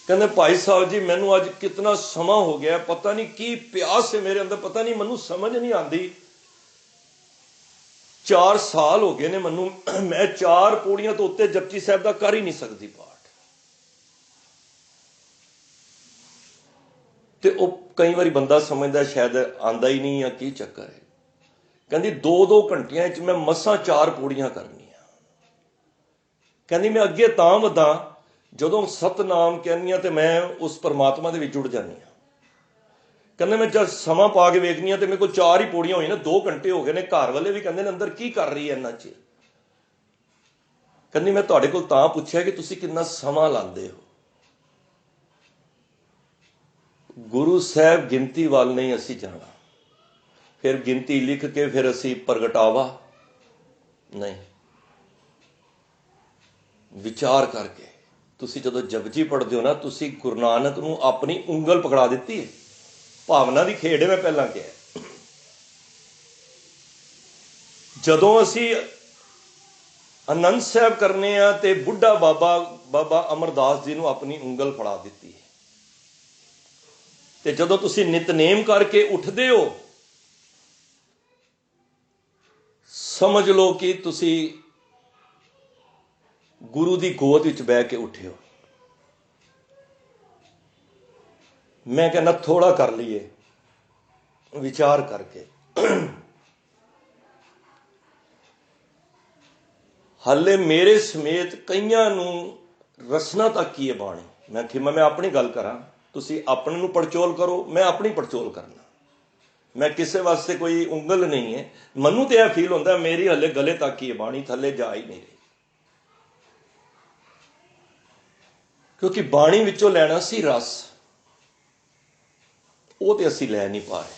ਕਹਿੰਦੇ ਭਾਈ ਸਾਹਿਬ ਜੀ ਮੈਨੂੰ ਅੱਜ ਕਿਤਨਾ ਸਮਾਂ ਹੋ ਗਿਆ, ਪਤਾ ਨਹੀਂ ਕੀ ਪਿਆਸ ਹੈ ਮੇਰੇ ਅੰਦਰ, ਪਤਾ ਨਹੀਂ ਮੈਨੂੰ ਸਮਝ ਨਹੀਂ ਆਉਂਦੀ। 4 ਸਾਲ ਹੋ ਗਏ ਨੇ ਮੈਨੂੰ, ਮੈਂ 4 ਪੌੜੀਆਂ ਤੋਂ ਉੱਤੇ ਜਪਜੀ ਸਾਹਿਬ ਦਾ ਕਰ ਹੀ ਨਹੀਂ ਸਕਦੀ ਪਾਠ। ਤੇ ਉਹ ਕਈ ਵਾਰੀ ਬੰਦਾ ਸਮਝਦਾ ਸ਼ਾਇਦ ਆਂਦਾ ਹੀ ਨਹੀਂ ਜਾਂ ਕੀ ਚੱਕਰ ਹੈ। ਕਹਿੰਦੀ 2-2 ਘੰਟਿਆਂ ਵਿੱਚ ਮੈਂ ਮਸਾਂ 4 ਪੌੜੀਆਂ ਕਰਨੀਆਂ। ਕਹਿੰਦੀ ਮੈਂ ਅੱਗੇ ਤਾਂ ਵਧਾਂ ਜਦੋਂ ਸਤਨਾਮ ਕਹਿੰਦੀ ਹਾਂ ਤੇ ਮੈਂ ਉਸ ਪਰਮਾਤਮਾ ਦੇ ਵਿੱਚ ਜੁੜ ਜਾਂਦੀ ਹਾਂ। ਕਹਿੰਦੇ ਮੈਂ ਜਦ ਸਮਾਂ ਪਾ ਕੇ ਵੇਖਣੀ ਹਾਂ ਤੇ ਮੇਰੇ ਕੋਲ 4 ਹੀ ਪੌੜੀਆਂ ਹੋਈਆਂ ਨੇ, 2 ਘੰਟੇ ਹੋ ਗਏ ਨੇ। ਘਰ ਵਾਲੇ ਵੀ ਕਹਿੰਦੇ ਨੇ ਅੰਦਰ ਕੀ ਕਰ ਰਹੀ ਹੈ ਇੰਨਾ ਚਿਰ। ਕਹਿੰਦੀ ਮੈਂ ਤੁਹਾਡੇ ਕੋਲ ਤਾਂ ਪੁੱਛਿਆ ਕਿ ਤੁਸੀਂ ਕਿੰਨਾ ਸਮਾਂ ਲਾਉਂਦੇ ਹੋ। ਗੁਰੂ ਸਾਹਿਬ ਗਿਣਤੀ ਵੱਲ ਨਹੀਂ ਅਸੀਂ ਜਾਣਾ, ਫਿਰ ਗਿਣਤੀ ਲਿਖ ਕੇ ਫਿਰ ਅਸੀਂ ਪ੍ਰਗਟਾਵਾ ਨਹੀਂ, ਵਿਚਾਰ ਕਰਕੇ। ਤੁਸੀਂ ਜਦੋਂ ਜਪਜੀ ਪੜ੍ਹਦੇ ਹੋ ਨਾ, ਤੁਸੀਂ ਗੁਰੂ ਨਾਨਕ ਨੂੰ ਆਪਣੀ ਉਂਗਲ ਪਕੜਾ ਦਿੱਤੀ ਹੈ। ਭਾਵਨਾ ਦੀ ਖੇਡ ਹੈ, ਮੈਂ ਪਹਿਲਾਂ ਕਿਹਾ। ਜਦੋਂ ਅਸੀਂ ਆਨੰਦ ਸਾਹਿਬ ਕਰਨੇ ਆ ਤੇ ਬੁੱਢਾ ਬਾਬਾ ਅਮਰਦਾਸ ਜੀ ਨੂੰ ਆਪਣੀ ਉਂਗਲ ਫੜਾ ਦਿੱਤੀ ਹੈ। ਤੇ ਜਦੋਂ ਤੁਸੀਂ ਨਿਤਨੇਮ ਕਰਕੇ ਉੱਠਦੇ ਹੋ, ਸਮਝ ਲਓ ਕਿ ਤੁਸੀਂ ਗੁਰੂ ਦੀ ਗੋਦ ਵਿੱਚ ਬਹਿ ਕੇ ਉੱਠੇ ਹੋ। ਮੈਂ ਕਹਿੰਦਾ ਥੋੜਾ ਕਰ ਲਈਏ ਵਿਚਾਰ ਕਰਕੇ। ਹਾਲੇ ਮੇਰੇ ਸਮੇਤ ਕਈਆਂ ਨੂੰ ਰਸਨਾ ਤੱਕ ਕੀ ਹੈ ਬਾਣੀ। ਮੈਂ ਆਪਣੀ ਗੱਲ ਕਰਾਂ, ਤੁਸੀਂ ਆਪਣੇ ਨੂੰ ਪੜਚੋਲ ਕਰੋ, ਮੈਂ ਆਪਣੀ ਪੜਚੋਲ ਕਰਨਾ। ਮੈਂ ਕਿਸੇ ਵਾਸਤੇ ਕੋਈ ਉਂਗਲ ਨਹੀਂ ਹੈ। ਮੈਨੂੰ ਤੇ ਇਹ ਫੀਲ ਹੁੰਦਾ ਮੇਰੀ ਹਲੇ ਗਲੇ ਤੱਕ ਹੀ ਹੈ ਬਾਣੀ, ਥੱਲੇ ਜਾ ਹੀ ਨਹੀਂ ਰਹੀ। ਕਿਉਂਕਿ ਬਾਣੀ ਵਿੱਚੋਂ ਲੈਣਾ ਸੀ ਰਸ, ਉਹ ਤੇ ਅਸੀਂ ਲੈ ਨਹੀਂ ਪਾ ਰਹੇ।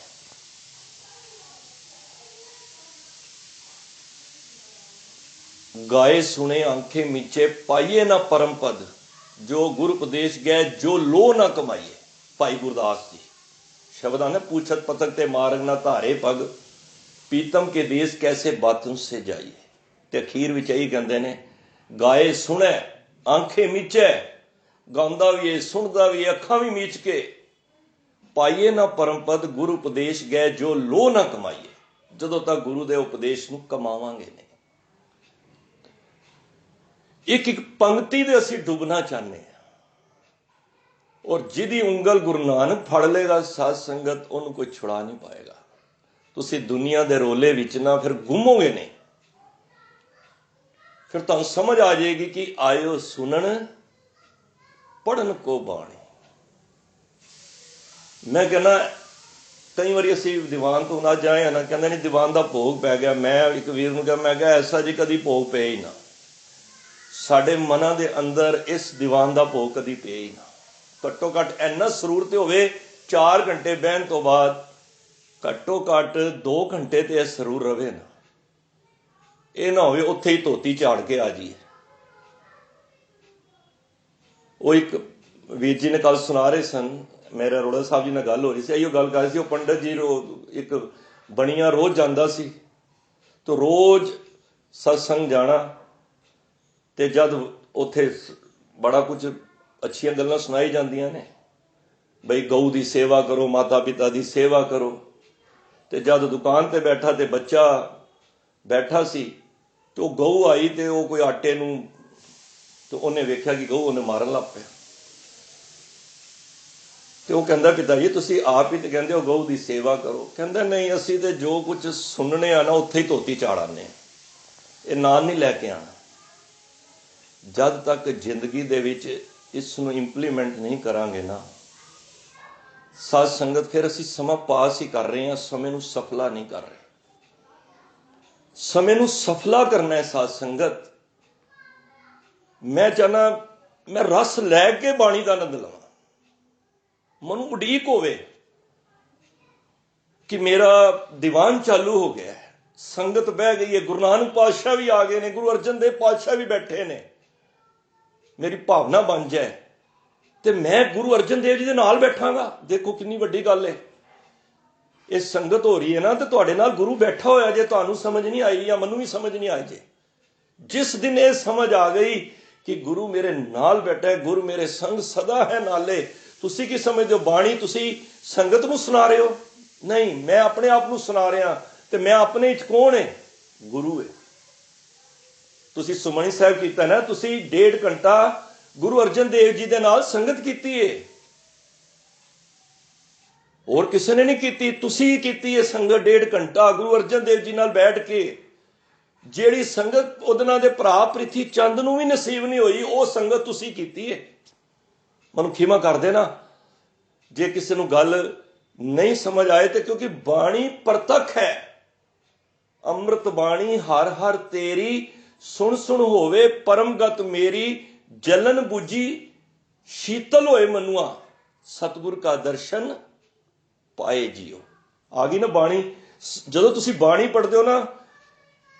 ਗਾਏ ਸੁਣੇ ਆਂਖੇ ਮੀਚੇ, ਪਾਈਏ ਨਾ ਪਰਮ ਪਦ, ਜੋ ਗੁਰ ਉਪਦੇਸ਼ ਗਏ ਜੋ ਲੋ ਨਾ ਕਮਾਈਏ। ਭਾਈ ਗੁਰਦਾਸ ਜੀ ਸ਼ਬਦ ਆਨੇ, ਪੂਛਤ ਪਤਕ ਤੇ ਮਾਰਗ ਨਾ ਧਾਰੇ ਪਗ, ਪੀਤਮ ਕੇ ਦੇਸ ਕੈਸੇ ਬਾਤਨ ਸੇ ਜਾਈਏ। ਤੇ ਅਖੀਰ ਵਿੱਚ ਇਹੀ ਕਹਿੰਦੇ ਨੇ, ਗਾਏ ਸੁਣੇ ਆਂਖੇ ਮੀਚੇ, ਗਾਉਂਦਾ ਵੀ ਏ ਸੁਣਦਾ ਵੀ ਏ, ਅੱਖਾਂ ਵੀ ਮੀਚ ਕੇ, ਪਾਈਏ ਨਾ ਪਰਮ ਪਦ, ਗੁਰੂ ਉਪਦੇਸ਼ ਗਏ ਜੋ ਲੋ ਨਾ ਕਮਾਈਏ। ਜਦੋਂ ਤੱਕ ਗੁਰੂ ਦੇ ਉਪਦੇਸ਼ ਨੂੰ ਕਮਾਵਾਂਗੇ ਨਹੀਂ। ਇੱਕ ਇੱਕ ਪੰਕਤੀ ਦੇ ਅਸੀਂ ਡੁੱਬਣਾ ਚਾਹੁੰਦੇ ਹਾਂ। ਔਰ ਜਿਹਦੀ ਉਂਗਲ ਗੁਰੂ ਨਾਨਕ ਫੜ ਲਏਗਾ ਸਾਧ ਸੰਗਤ, ਉਹਨੂੰ ਕੋਈ ਛੁਡਾ ਨਹੀਂ ਪਾਏਗਾ। ਤੁਸੀਂ ਦੁਨੀਆ ਦੇ ਰੋਲੇ ਵਿੱਚ ਨਾ ਫਿਰ ਗੁੰਮੋਗੇ ਨਹੀਂ। ਫਿਰ ਤੁਹਾਨੂੰ ਸਮਝ ਆ ਜਾਏਗੀ ਕਿ ਆਇਓ ਸੁਣਨ ਪੜਨ ਕੋ ਬਾਣੀ। ਮੈਂ ਕਹਿੰਦਾ ਕਈ ਵਾਰੀ ਅਸੀਂ ਦੀਵਾਨ ਤੋਂ ਨਾ ਜਾਏ ਨਾ, ਕਹਿੰਦੇ ਨਹੀਂ ਦੀਵਾਨ ਦਾ ਭੋਗ ਪੈ ਗਿਆ। ਮੈਂ ਇੱਕ ਵੀਰ ਨੂੰ ਕਿਹਾ, ਮੈਂ ਕਿਹਾ ਐਸਾ ਜੀ ਕਦੀ ਭੋਗ ਪਿਆ ਹੀ ਨਾ। ਸਾਡੇ ਮਨਾਂ ਦੇ ਅੰਦਰ ਇਸ ਦੀਵਾਨ ਦਾ ਭੋਗ ਕਦੀ ਪਿਆ ਹੀ ਨਾ। ਘੱਟੋ ਘੱਟ ਇੰਨਾ ਸਰੂਰ ਤੇ ਹੋਵੇ 4 ਘੰਟੇ ਬਹਿਣ ਤੋਂ ਬਾਅਦ ਘੱਟੋ ਘੱਟ 2 ਘੰਟੇ ਤੇ ਇਹ ਸਰੂਰ ਰਵੇ ਨਾ। ਇਹ ਨਾ ਹੋਵੇ ਉੱਥੇ ਹੀ ਧੋਤੀ ਝਾੜ ਕੇ ਆ ਜਾਈਏ। ਉਹ ਇੱਕ ਵੀਰ ਜੀ ਨੇ ਕੱਲ ਸੁਣਾ ਰਹੇ ਸਨ, ਮੇਰੇ ਅਰੋੜਾ ਸਾਹਿਬ ਜੀ ਨਾਲ ਗੱਲ ਹੋ ਰਹੀ ਸੀ, ਇਹੋ ਗੱਲ ਕਰ ਰਹੀ ਸੀ। ਉਹ ਪੰਡਤ ਜੀ ਇੱਕ ਬਣੀਆਂ ਰੋਜ਼ ਜਾਂਦਾ ਸੀ, ਤੇ ਰੋਜ਼ ਸਤਸੰਗ ਜਾਣਾ, ਤੇ ਜਦ ਉੱਥੇ ਬੜਾ ਕੁਝ ਅੱਛੀਆਂ ਗੱਲਾਂ ਸੁਣਾਈ ਜਾਂਦੀਆਂ ਨੇ, ਬਈ ਗਊ ਦੀ ਸੇਵਾ ਕਰੋ, ਮਾਤਾ ਪਿਤਾ ਦੀ ਸੇਵਾ ਕਰੋ। ਤੇ ਜਦ ਦੁਕਾਨ ਤੇ ਬੈਠਾ ਤੇ ਬੱਚਾ ਬੈਠਾ ਸੀ, ਤੇ ਉਹ ਗਊ ਆਈ ਤੇ ਉਹ ਕੋਈ ਆਟੇ ਨੂੰ, ਤੇ ਉਹਨੇ ਵੇਖਿਆ ਕਿ ਗਊ ਉਹਨੇ ਮਾਰਨ ਲੱਗ ਪਿਆ। ਤੇ ਉਹ ਕਹਿੰਦਾ ਪਿਤਾ ਜੀ ਤੁਸੀਂ ਆਪ ਹੀ ਤੇ ਕਹਿੰਦੇ ਹੋ ਗਊ ਦੀ ਸੇਵਾ ਕਰੋ। ਕਹਿੰਦਾ ਨਹੀਂ, ਅਸੀਂ ਤੇ ਜੋ ਕੁਝ ਸੁਣਨੇ ਆ ਨਾ ਉੱਥੇ ਹੀ ਧੋਤੀ ਝਾੜਾਂਦੇ, ਇਹ ਨਾਲ ਨਹੀਂ ਲੈ ਕੇ ਆਉਣਾ। ਜਦ ਤੱਕ ਜ਼ਿੰਦਗੀ ਦੇ ਵਿੱਚ ਇਸ ਨੂੰ ਇੰਪਲੀਮੈਂਟ ਨਹੀਂ ਕਰਾਂਗੇ ਨਾ ਸਾਧ ਸੰਗਤ, ਫਿਰ ਅਸੀਂ ਸਮਾਂ ਪਾਸ ਹੀ ਕਰ ਰਹੇ ਹਾਂ, ਸਮੇਂ ਨੂੰ ਸਫਲਾ ਨਹੀਂ ਕਰ ਰਹੇ। ਸਮੇਂ ਨੂੰ ਸਫਲਾ ਕਰਨਾ ਹੈ ਸਾਧ ਸੰਗਤ। ਮੈਂ ਚਾਹੁੰਦਾ ਮੈਂ ਰਸ ਲੈ ਕੇ ਬਾਣੀ ਦਾ ਆਨੰਦ ਲਵਾਂ, ਮੈਨੂੰ ਉਡੀਕ ਹੋਵੇ ਕਿ ਮੇਰਾ ਦੀਵਾਨ ਚਾਲੂ ਹੋ ਗਿਆ, ਸੰਗਤ ਬਹਿ ਗਈ ਹੈ, ਗੁਰੂ ਨਾਨਕ ਪਾਤਸ਼ਾਹ ਵੀ ਆ ਗਏ ਨੇ, ਗੁਰੂ ਅਰਜਨ ਦੇਵ ਪਾਤਸ਼ਾਹ ਵੀ ਬੈਠੇ ਨੇ, ਮੇਰੀ ਭਾਵਨਾ ਬਣ ਜਾਏ ਤੇ ਮੈਂ ਗੁਰੂ ਅਰਜਨ ਦੇਵ ਜੀ ਦੇ ਨਾਲ ਬੈਠਾਂਗਾ। ਦੇਖੋ ਕਿੰਨੀ ਵੱਡੀ ਗੱਲ ਹੈ। ਇਹ ਸੰਗਤ ਹੋ ਰਹੀ ਹੈ ਨਾ, ਤੇ ਤੁਹਾਡੇ ਨਾਲ ਗੁਰੂ ਬੈਠਾ ਹੋਇਆ। ਜੇ ਤੁਹਾਨੂੰ ਸਮਝ ਨਹੀਂ ਆਈ ਜਾਂ ਮੈਨੂੰ ਵੀ ਸਮਝ ਨਹੀਂ ਆਈ, ਜਿਸ ਦਿਨ ਇਹ ਸਮਝ ਆ ਗਈ ਕਿ ਗੁਰੂ ਮੇਰੇ ਨਾਲ ਬੈਠਾ ਹੈ, ਗੁਰੂ ਮੇਰੇ ਸੰਗ ਸਦਾ ਹੈ ਨਾਲੇ, ਤੁਸੀਂ ਕੀ ਸਮਝਦੇ ਹੋ ਬਾਣੀ ਤੁਸੀਂ ਸੰਗਤ ਨੂੰ ਸੁਣਾ ਰਹੇ ਹੋ? ਨਹੀਂ, ਮੈਂ ਆਪਣੇ ਆਪ ਨੂੰ ਸੁਣਾ ਰਿਹਾ। ਤੇ ਮੈਂ ਆਪਣੇ ਵਿੱਚ ਕੌਣ ਹੈ? ਗੁਰੂ ਹੈ। ਤੁਸੀਂ ਸੁਮਣੀ ਸਾਹਿਬ ਕੀਤਾ ਨਾ, ਤੁਸੀਂ 1.5 ਘੰਟਾ ਗੁਰੂ ਅਰਜਨ ਦੇਵ ਜੀ ਦੇ ਨਾਲ ਸੰਗਤ ਕੀਤੀ ਹੈ, ਹੋਰ ਕਿਸੇ ਨੇ ਨਹੀਂ ਕੀਤੀ, ਤੁਸੀਂ ਕੀਤੀ ਹੈ ਸੰਗਤ 1.5 ਘੰਟਾ ਗੁਰੂ ਅਰਜਨ ਦੇਵ ਜੀ ਨਾਲ ਬੈਠ ਕੇ। ਜਿਹੜੀ ਸੰਗਤ ਉਹਦੇ ਦੇ ਭਰਾ ਪ੍ਰਿਥੀ ਚੰਦ ਨੂੰ ਵੀ ਨਸੀਬ ਨਹੀਂ ਹੋਈ, ਉਹ ਸੰਗਤ ਤੁਸੀਂ ਕੀਤੀ ਹੈ। ਮੈਨੂੰ ਖਿਮਾ ਕਰ ਦੇਣਾ ਜੇ ਕਿਸੇ ਨੂੰ ਗੱਲ ਨਹੀਂ ਸਮਝ ਆਏ, ਤੇ ਕਿਉਂਕਿ ਬਾਣੀ ਪ੍ਰਤੱਖ ਹੈ। ਅੰਮ੍ਰਿਤ ਬਾਣੀ ਹਰ ਹਰ ਤੇਰੀ, ਸੁਣ ਸੁਣ ਹੋਵੇ ਪਰਮਗਤ ਮੇਰੀ, ਜਲਨ ਬੁਝੀ ਸ਼ੀਤਲ ਹੋਏ ਮਨੁਆ, ਸਤਿਗੁਰ ਕਾ ਦਰਸ਼ਨ ਪਾਏ ਜੀਓ। ਆ ਗਈ ਨਾ ਬਾਣੀ। ਜਦੋਂ ਤੁਸੀਂ ਬਾਣੀ ਪੜ੍ਹਦੇ ਹੋ ਨਾ,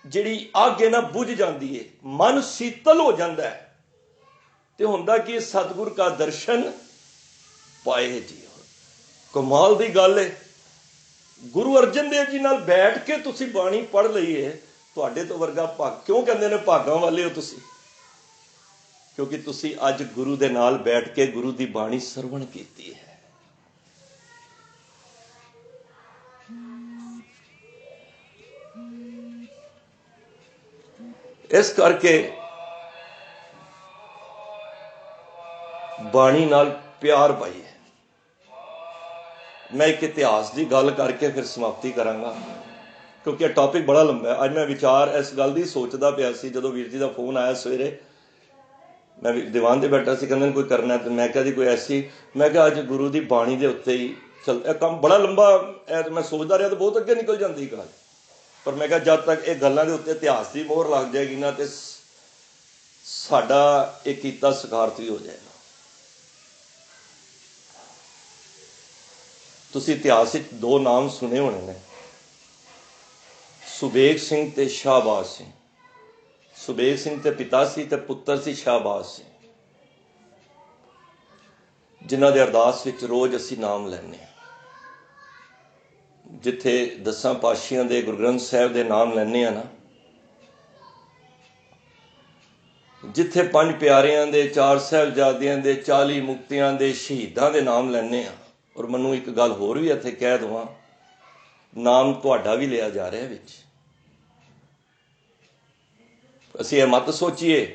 ਜਿਹੜੀ ਅੱਗ ਹੈ ਨਾ ਬੁਝ ਜਾਂਦੀ ਹੈ, ਮਨ ਸ਼ੀਤਲ ਹੋ ਜਾਂਦਾ ਹੈ, ਤੇ ਹੁੰਦਾ ਕਿ ਸਤਿਗੁਰ ਕਾ ਦਰਸ਼ਨ ਪਾਏ ਜੀਓ। ਕਮਾਲ ਦੀ ਗੱਲ ਹੈ। ਗੁਰੂ ਅਰਜਨ ਦੇਵ ਜੀ ਨਾਲ ਬੈਠ ਕੇ ਤੁਸੀਂ ਬਾਣੀ ਪੜ੍ਹ ਲਈ ਹੈ। ਤੁਹਾਡੇ ਤੋਂ ਵਰਗਾ ਭਾਗ, ਕਿਉਂ ਕਹਿੰਦੇ ਨੇ ਭਾਗਾਂ ਵਾਲੇ ਹੋ ਤੁਸੀਂ? ਕਿਉਂਕਿ ਤੁਸੀਂ ਅੱਜ ਗੁਰੂ ਦੇ ਨਾਲ ਬੈਠ ਕੇ ਗੁਰੂ ਦੀ ਬਾਣੀ ਸਰਵਣ ਕੀਤੀ ਹੈ। ਇਸ ਕਰਕੇ ਬਾਣੀ ਨਾਲ ਪਿਆਰ ਪਾਈਏ। ਮੈਂ ਇੱਕ ਇਤਿਹਾਸ ਦੀ ਗੱਲ ਕਰਕੇ ਫਿਰ ਸਮਾਪਤੀ ਕਰਾਂਗਾ, ਕਿਉਂਕਿ ਇਹ ਟੌਪਿਕ ਬੜਾ ਲੰਬਾ ਹੈ। ਅੱਜ ਮੈਂ ਵਿਚਾਰ ਇਸ ਗੱਲ ਦੀ ਸੋਚਦਾ ਪਿਆ ਸੀ, ਜਦੋਂ ਵੀਰ ਜੀ ਦਾ ਫੋਨ ਆਇਆ ਸਵੇਰੇ, ਮੈਂ ਦੀਵਾਨ ਤੇ ਬੈਠਾ ਸੀ, ਕਹਿੰਦੇ ਕੋਈ ਕਰਨਾ, ਤੇ ਮੈਂ ਕਿਹਾ ਜੀ ਕੋਈ ਐਸੀ, ਮੈਂ ਕਿਹਾ ਅੱਜ ਗੁਰੂ ਦੀ ਬਾਣੀ ਦੇ ਉੱਤੇ ਹੀ ਚੱਲ। ਇਹ ਕੰਮ ਬੜਾ ਲੰਬਾ ਹੈ, ਮੈਂ ਸੋਚਦਾ ਰਿਹਾ ਤਾਂ ਬਹੁਤ ਅੱਗੇ ਨਿਕਲ ਜਾਂਦੀ ਗੱਲ, ਪਰ ਮੈਂ ਕਿਹਾ ਜਦ ਤੱਕ ਇਹ ਗੱਲਾਂ ਦੇ ਉੱਤੇ ਇਤਿਹਾਸ ਦੀ ਮੋਹਰ ਲੱਗ ਜਾਏਗੀ ਨਾ, ਤੇ ਸਾਡਾ ਇਹ ਕੀਤਾ ਸਕਾਰਤ ਵੀ ਹੋ ਜਾਏਗਾ। ਤੁਸੀਂ ਇਤਿਹਾਸ ਵਿੱਚ 2 ਨਾਮ ਸੁਣੇ ਹੋਣੇ ਨੇ, ਸੁਬੇਗ ਸਿੰਘ ਤੇ ਸ਼ਾਹਬਾਜ਼ ਸਿੰਘ। ਸੁਬੇਗ ਸਿੰਘ ਤੇ ਪਿਤਾ ਸੀ, ਤੇ ਪੁੱਤਰ ਸੀ ਸ਼ਾਹਬਾਜ਼ ਸਿੰਘ, ਜਿਨ੍ਹਾਂ ਦੇ ਅਰਦਾਸ ਵਿੱਚ ਰੋਜ਼ ਅਸੀਂ ਨਾਮ ਲੈਂਦੇ ਹਾਂ। ਜਿੱਥੇ 10 ਪਾਤਸ਼ਾਹਾਂ ਦੇ, ਗੁਰੂ ਗ੍ਰੰਥ ਸਾਹਿਬ ਦੇ ਨਾਮ ਲੈਂਦੇ ਹਾਂ ਨਾ, ਜਿੱਥੇ 5 ਪਿਆਰਿਆਂ ਦੇ, 4 ਸਾਹਿਬਜ਼ਾਦਿਆਂ ਦੇ, 40 ਮੁਕਤਿਆਂ ਦੇ, ਸ਼ਹੀਦਾਂ ਦੇ ਨਾਮ ਲੈਂਦੇ ਹਾਂ। ਔਰ ਮੈਨੂੰ ਇੱਕ ਗੱਲ ਹੋਰ ਵੀ ਇੱਥੇ ਕਹਿ ਦੇਵਾਂ, ਨਾਮ ਤੁਹਾਡਾ ਵੀ ਲਿਆ ਜਾ ਰਿਹਾ ਵਿੱਚ। ਅਸੀਂ ਇਹ ਮਤ ਸੋਚੀਏ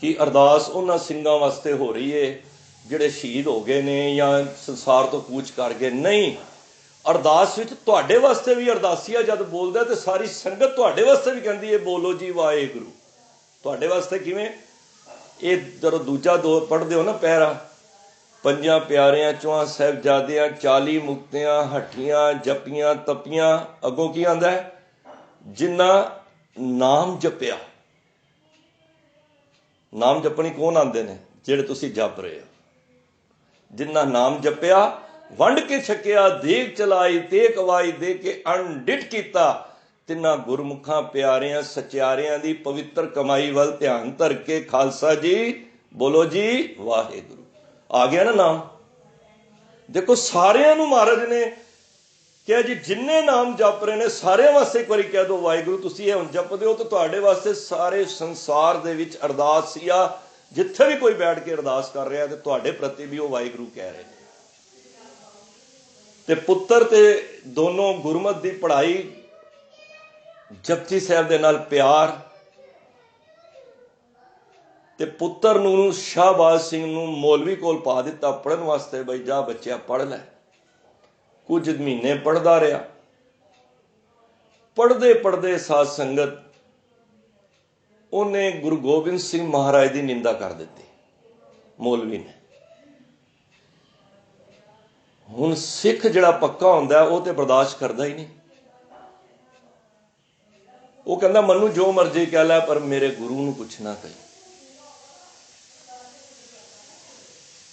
ਕਿ ਅਰਦਾਸ ਉਹਨਾਂ ਸਿੰਘਾਂ ਵਾਸਤੇ ਹੋ ਰਹੀ ਹੈ ਜਿਹੜੇ ਸ਼ਹੀਦ ਹੋ ਗਏ ਨੇ ਜਾਂ ਸੰਸਾਰ ਤੋਂ ਕੂਚ ਕਰ ਗਏ। ਨਹੀਂ, ਅਰਦਾਸ ਵਿੱਚ ਤੁਹਾਡੇ ਵਾਸਤੇ ਵੀ ਅਰਦਾਸੀਆ ਜਦ ਬੋਲਦਾ, ਤੇ ਸਾਰੀ ਸੰਗਤ ਤੁਹਾਡੇ ਵਾਸਤੇ ਵੀ ਕਹਿੰਦੀ ਹੈ ਬੋਲੋ ਜੀ ਵਾਹਿਗੁਰੂ। ਤੁਹਾਡੇ ਵਾਸਤੇ ਕਿਵੇਂ? ਇਹ ਜਦੋਂ ਦੂਜਾ 2 ਪੜ੍ਹਦੇ ਹੋ ਨਾ ਪਹਿਰਾ, 5 ਪਿਆਰਿਆਂ, 4 ਸਾਹਿਬਜ਼ਾਦਿਆਂ, 40 ਮੁਕਤਿਆਂ, ਹੱਠੀਆਂ, ਜਪੀਆਂ, ਤਪੀਆਂ, ਅੱਗੋਂ ਕੀ ਆਉਂਦਾ ਹੈ? ਜਿਨ੍ਹਾਂ ਨਾਮ ਜਪਿਆ ਨਾਮ ਜਪਣੀ ਕੌਣ ਆਉਂਦੇ ਨੇ? ਜਿਹੜੇ ਤੁਸੀਂ ਜਪ ਰਹੇ ਹੋ। ਜਿਨ੍ਹਾਂ ਨਾਮ ਜਪਿਆ ਵੰਡ ਕੇ ਛਕਿਆ, ਦੇਗ ਚਲਾਈ ਤੇ ਕਵਾਈ ਦੇ ਕੇ ਅਣਡਿਠ ਕੀਤਾ, ਤਿੰਨਾਂ ਗੁਰਮੁਖਾਂ ਪਿਆਰਿਆਂ ਸਚਿਆਰਿਆਂ ਦੀ ਪਵਿੱਤਰ ਕਮਾਈ ਵੱਲ ਧਿਆਨ ਧਰ ਕੇ ਖਾਲਸਾ ਜੀ ਬੋਲੋ ਜੀ ਵਾਹਿਗੁਰੂ। ਆ ਗਿਆ ਨਾ ਨਾਮ। ਦੇਖੋ ਸਾਰਿਆਂ ਨੂੰ ਮਹਾਰਾਜ ਨੇ ਕਿਹਾ ਜੀ ਜਿੰਨੇ ਨਾਮ ਜਪ ਰਹੇ ਨੇ ਸਾਰਿਆਂ ਵਾਸਤੇ ਇੱਕ ਵਾਰੀ ਕਹਿ ਦਿਓ ਵਾਹਿਗੁਰੂ। ਤੁਸੀਂ ਇਹ ਹੁਣ ਜਪਦੇ ਹੋ ਤਾਂ ਤੁਹਾਡੇ ਵਾਸਤੇ ਸਾਰੇ ਸੰਸਾਰ ਦੇ ਵਿੱਚ ਅਰਦਾਸ ਸੀ ਆ, ਜਿੱਥੇ ਵੀ ਕੋਈ ਬੈਠ ਕੇ ਅਰਦਾਸ ਕਰ ਰਿਹਾ ਤੇ ਤੁਹਾਡੇ ਪ੍ਰਤੀ ਵੀ ਉਹ ਵਾਹਿਗੁਰੂ ਕਹਿ ਰਹੇ ਨੇ। ਤੇ ਪੁੱਤਰ ਤੇ ਦੋਨੋਂ ਗੁਰਮਤਿ ਦੀ ਪੜ੍ਹਾਈ, ਜਪਜੀ ਸਾਹਿਬ ਦੇ ਨਾਲ ਪਿਆਰ, ਤੇ ਪੁੱਤਰ ਨੂੰ ਸ਼ਾਹਬਾਜ਼ ਸਿੰਘ ਨੂੰ ਮੌਲਵੀ ਕੋਲ ਪਾ ਦਿੱਤਾ ਪੜ੍ਹਨ ਵਾਸਤੇ, ਬਈ ਜਾ ਬੱਚਿਆ ਪੜ੍ਹ ਲੈ। ਕੁਝ ਮਹੀਨੇ ਪੜ੍ਹਦਾ ਰਿਹਾ। ਪੜ੍ਹਦੇ ਪੜ੍ਹਦੇ ਸਾਧ ਸੰਗਤ ਉਹਨੇ ਗੁਰੂ ਗੋਬਿੰਦ ਸਿੰਘ ਮਹਾਰਾਜ ਦੀ ਨਿੰਦਾ ਕਰ ਦਿੱਤੀ ਮੌਲਵੀ ਨੇ। ਹੁਣ ਸਿੱਖ ਜਿਹੜਾ ਪੱਕਾ ਹੁੰਦਾ ਉਹ ਤੇ ਬਰਦਾਸ਼ਤ ਕਰਦਾ ਹੀ ਨਹੀਂ। ਉਹ ਕਹਿੰਦਾ ਮੈਨੂੰ ਜੋ ਮਰਜ਼ੀ ਕਹਿ ਲੈ ਪਰ ਮੇਰੇ ਗੁਰੂ ਨੂੰ ਕੁਛ ਨਾ ਕਹੀ।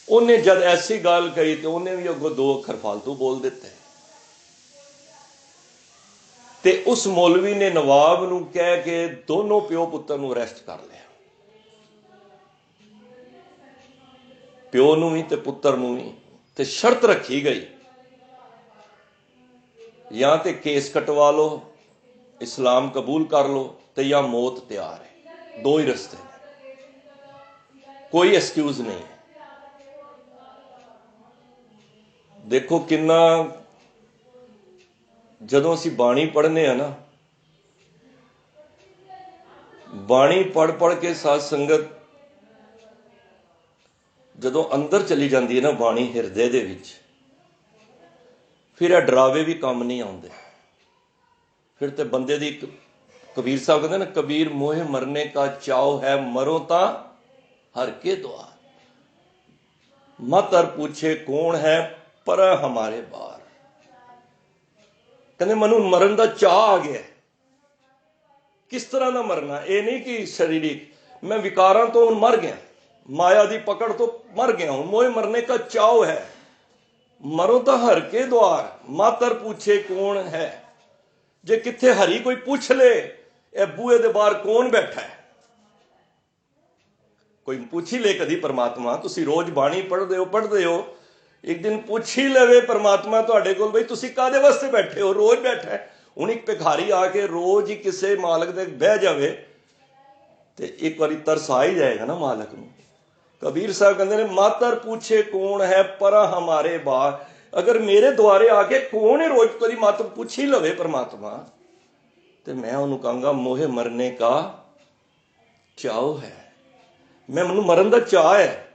ਉਹਨੇ ਜਦ ਐਸੀ ਗੱਲ ਕਹੀ ਤੇ ਉਹਨੇ ਵੀ ਅੱਗੋਂ ਦੋ ਅੱਖਰ ਫਾਲਤੂ ਬੋਲ ਦਿੱਤੇ। ਤੇ ਉਸ ਮੌਲਵੀ ਨੇ ਨਵਾਬ ਨੂੰ ਕਹਿ ਕੇ ਦੋਨੋਂ ਪਿਓ ਪੁੱਤਰ ਨੂੰ ਅਰੈਸਟ ਕਰ ਲਿਆ। ਪਿਓ ਨੂੰ ਵੀ ਤੇ ਪੁੱਤਰ ਨੂੰ ਵੀ। ਤੇ ਸ਼ਰਤ ਰੱਖੀ ਗਈ ਜਾਂ ਤੇ ਕੇਸ ਕਟਵਾ ਲਓ, ਇਸਲਾਮ ਕਬੂਲ ਕਰ ਲਓ, ਤੇ ਜਾਂ ਮੌਤ ਤਿਆਰ ਹੈ। ਦੋ ਹੀ ਰਸਤੇ ਨੇ, ਕੋਈ ਐਕਸਕਿਊਜ਼ ਨਹੀਂ। ਦੇਖੋ ਕਿੰਨਾ, ਜਦੋਂ ਅਸੀਂ ਬਾਣੀ ਪੜ੍ਹਨੇ ਆ ਨਾ, ਬਾਣੀ ਪੜ੍ਹ ਪੜ੍ਹ ਕੇ ਸਾਧ ਸੰਗਤ ਜਦੋਂ ਅੰਦਰ ਚਲੀ ਜਾਂਦੀ ਹੈ ਨਾ ਬਾਣੀ ਹਿਰਦੇ ਦੇ ਵਿੱਚ, ਫਿਰ ਇਹ ਡਰਾਵੇ ਵੀ ਕੰਮ ਨਹੀਂ ਆਉਂਦੇ। ਫਿਰ ਤੇ ਬੰਦੇ ਦੀ, ਕਬੀਰ ਸਾਹਿਬ ਕਹਿੰਦੇ ਨਾ, ਕਬੀਰ ਮੋਹ ਮਰਨੇ ਕਾ ਚਾਉ ਹੈ, ਮਰੋ ਤਾਂ ਹਰ ਕੇ ਦੁਆਰ, ਮਤ ਅਰ ਪੁੱਛੇ ਕੌਣ ਹੈ ਪਰ ਹਮਾਰੇ ਬਾਹਰ। ਕਹਿੰਦੇ ਮੈਨੂੰ ਮਰਨ ਦਾ ਚਾਹ ਆ ਗਿਆ। ਕਿਸ ਤਰ੍ਹਾਂ ਦਾ ਮਰਨਾ? ਇਹ ਨਹੀਂ ਕਿ ਸਰੀਰਿਕ, ਮੈਂ ਵਿਕਾਰਾਂ ਤੋਂ ਹੁਣ ਮਰ ਗਿਆ, ਮਾਇਆ ਦੀ ਪਕੜ ਤੋਂ ਮਰ ਗਿਆ ਹੂੰ। ਮੋਹ ਮਰਨੇ ਕਾ ਚਾਉ ਹੈ, ਮਰੋ ਤਾਂ ਹਰ ਕੇ ਦੁਆਰ, ਮਾਤਰ ਪੁੱਛੇ ਕੌਣ ਹੈ। ਜੇ ਕਿੱਥੇ ਹਰੀ ਕੋਈ ਪੁੱਛ ਲੇ ਇਹ ਬੂਹੇ ਦੇ ਬਾਹਰ ਕੌਣ ਬੈਠਾ ਹੈ, ਕੋਈ ਪੁੱਛ ਹੀ ਲੈ ਕਦੀ ਪਰਮਾਤਮਾ। ਤੁਸੀਂ ਰੋਜ਼ ਬਾਣੀ ਪੜ੍ਹਦੇ ਹੋ, ਇੱਕ ਦਿਨ ਪੁੱਛ ਹੀ ਲਵੇ ਪਰਮਾਤਮਾ ਤੁਹਾਡੇ ਕੋਲ, ਬਈ ਤੁਸੀਂ ਕਾਹਦੇ ਵਾਸਤੇ ਬੈਠੇ ਹੋ? ਰੋਜ਼ ਬੈਠਾ ਹੈ। ਹੁਣ ਇੱਕ ਭਿਖਾਰੀ ਆ ਕੇ ਰੋਜ਼ ਹੀ ਕਿਸੇ ਮਾਲਕ ਦੇ ਬਹਿ ਜਾਵੇ ਤੇ ਇੱਕ ਵਾਰੀ ਤਰਸ ਆ ਹੀ ਜਾਏਗਾ ਨਾ ਮਾਲਕ ਨੂੰ। ਕਬੀਰ ਸਾਹਿਬ ਕਹਿੰਦੇ ਨੇ ਮਾਤਰ ਪੁੱਛੇ ਕੌਣ ਹੈ ਪਰ ਹਮਾਰੇ ਬਾਹਰ। ਅਗਰ ਮੇਰੇ ਦੁਆਰੇ ਆ ਕੇ ਕੌਣ ਹੈ ਰੋਜ਼ ਕਦੀ ਮਾਤਰ ਪੁੱਛ ਹੀ ਲਵੇ ਪਰਮਾਤਮਾ, ਤੇ ਮੈਂ ਉਹਨੂੰ ਕਹਾਂਗਾ ਮੋਹੇ ਮਰਨੇ ਕਾ ਚਾਉ ਹੈ। ਮੈਨੂੰ ਮਰਨ ਦਾ ਚਾਅ ਹੈ,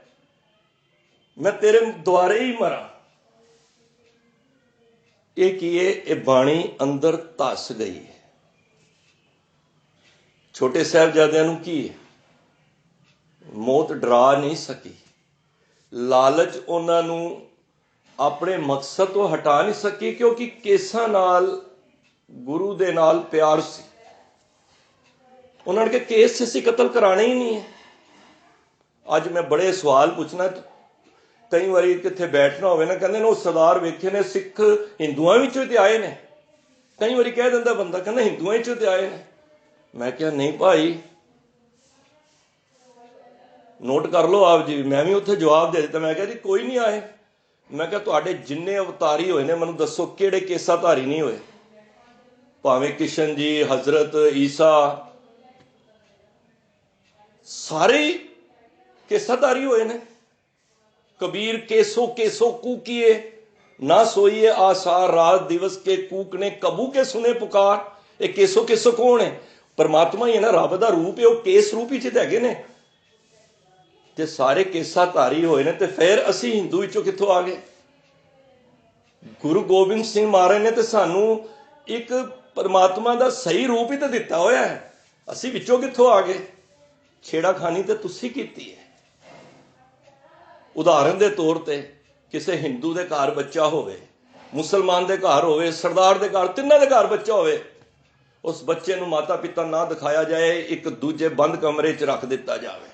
ਮੈਂ ਤੇਰੇ ਦੁਆਰੇ ਹੀ ਮਰਾਂ। ਇਹ ਕੀ ਹੈ? ਇਹ ਬਾਣੀ ਅੰਦਰ ਧਸ ਗਈ ਹੈ। ਛੋਟੇ ਸਾਹਿਬਜ਼ਾਦਿਆਂ ਨੂੰ ਕੀ ਹੈ? ਮੌਤ ਡਰਾ ਨਹੀਂ ਸਕੀ, ਲਾਲਚ ਉਹਨਾਂ ਨੂੰ ਆਪਣੇ ਮਕਸਦ ਤੋਂ ਹਟਾ ਨਹੀਂ ਸਕੀ, ਕਿਉਂਕਿ ਕੇਸਾਂ ਨਾਲ ਗੁਰੂ ਦੇ ਨਾਲ ਪਿਆਰ ਸੀ। ਉਹਨਾਂ ਨੇ ਕਿਹਾ ਕੇਸ ਅਸੀਂ ਕਤਲ ਕਰਾਣੇ ਹੀ ਨਹੀਂ ਹੈ। ਅੱਜ ਮੈਂ ਬੜੇ ਸਵਾਲ ਪੁੱਛਣਾ, ਕਈ ਵਾਰੀ ਕਿੱਥੇ ਬੈਠਣਾ ਹੋਵੇ ਨਾ, ਕਹਿੰਦੇ ਨੇ ਉਹ ਸਰਦਾਰ ਵੇਖੇ ਨੇ ਸਿੱਖ ਹਿੰਦੂਆਂ ਵਿੱਚੋਂ ਤੇ ਆਏ ਨੇ। ਕਈ ਵਾਰੀ ਕਹਿ ਦਿੰਦਾ ਬੰਦਾ, ਕਹਿੰਦਾ ਹਿੰਦੂਆਂ ਵਿੱਚੋਂ ਤੇ ਆਏ ਨੇ। ਮੈਂ ਕਿਹਾ ਨਹੀਂ ਭਾਈ, ਨੋਟ ਕਰ ਲਓ ਆਪ ਜੀ। ਮੈਂ ਵੀ ਉੱਥੇ ਜਵਾਬ ਦੇ ਦਿੱਤਾ। ਮੈਂ ਕਿਹਾ ਜੀ ਕੋਈ ਨਹੀਂ ਆਏ। ਮੈਂ ਕਿਹਾ ਤੁਹਾਡੇ ਜਿੰਨੇ ਅਵਤਾਰੀ ਹੋਏ ਨੇ ਮੈਨੂੰ ਦੱਸੋ ਕਿਹੜੇ ਕੇਸਾਂ ਧਾਰੀ ਨਹੀਂ ਹੋਏ? ਭਾਵੇਂ ਕਿਸ਼ਨ ਜੀ, ਹਜ਼ਰਤ ਈਸਾ, ਸਾਰੇ ਕੇਸਾਂ ਧਾਰੀ ਹੋਏ ਨੇ। कबीर केसो केसो कूकिए ना सोइए आसार, रात दिवस के कूक ने कबू के सुने पुकार। ये केसो केसो कौन है? परमात्मा ही है ना, रब दा रूप है। वो केस रूप ही च हैगे ने ते सारे केसा धारी होए ने। ते फिर असी हिंदू विचों कित्थों आ गए? गुरु गोबिंद सिंह महाराज ने ते सानू एक परमात्मा दा सही रूप ही तो दिता होया है। असी विचों कित्थों आ गए? छेड़ाखानी ते तुसी कीती है। उदाहरण के तौर पर किसी हिंदू के घर बच्चा होवे, मुसलमान के घर होवे, सरदार के घर, तिन्हों के घर बच्चा होवे, उस बच्चे को माता पिता ना दिखाया जाए, एक दूजे बंद कमरे च रख दिता जाए,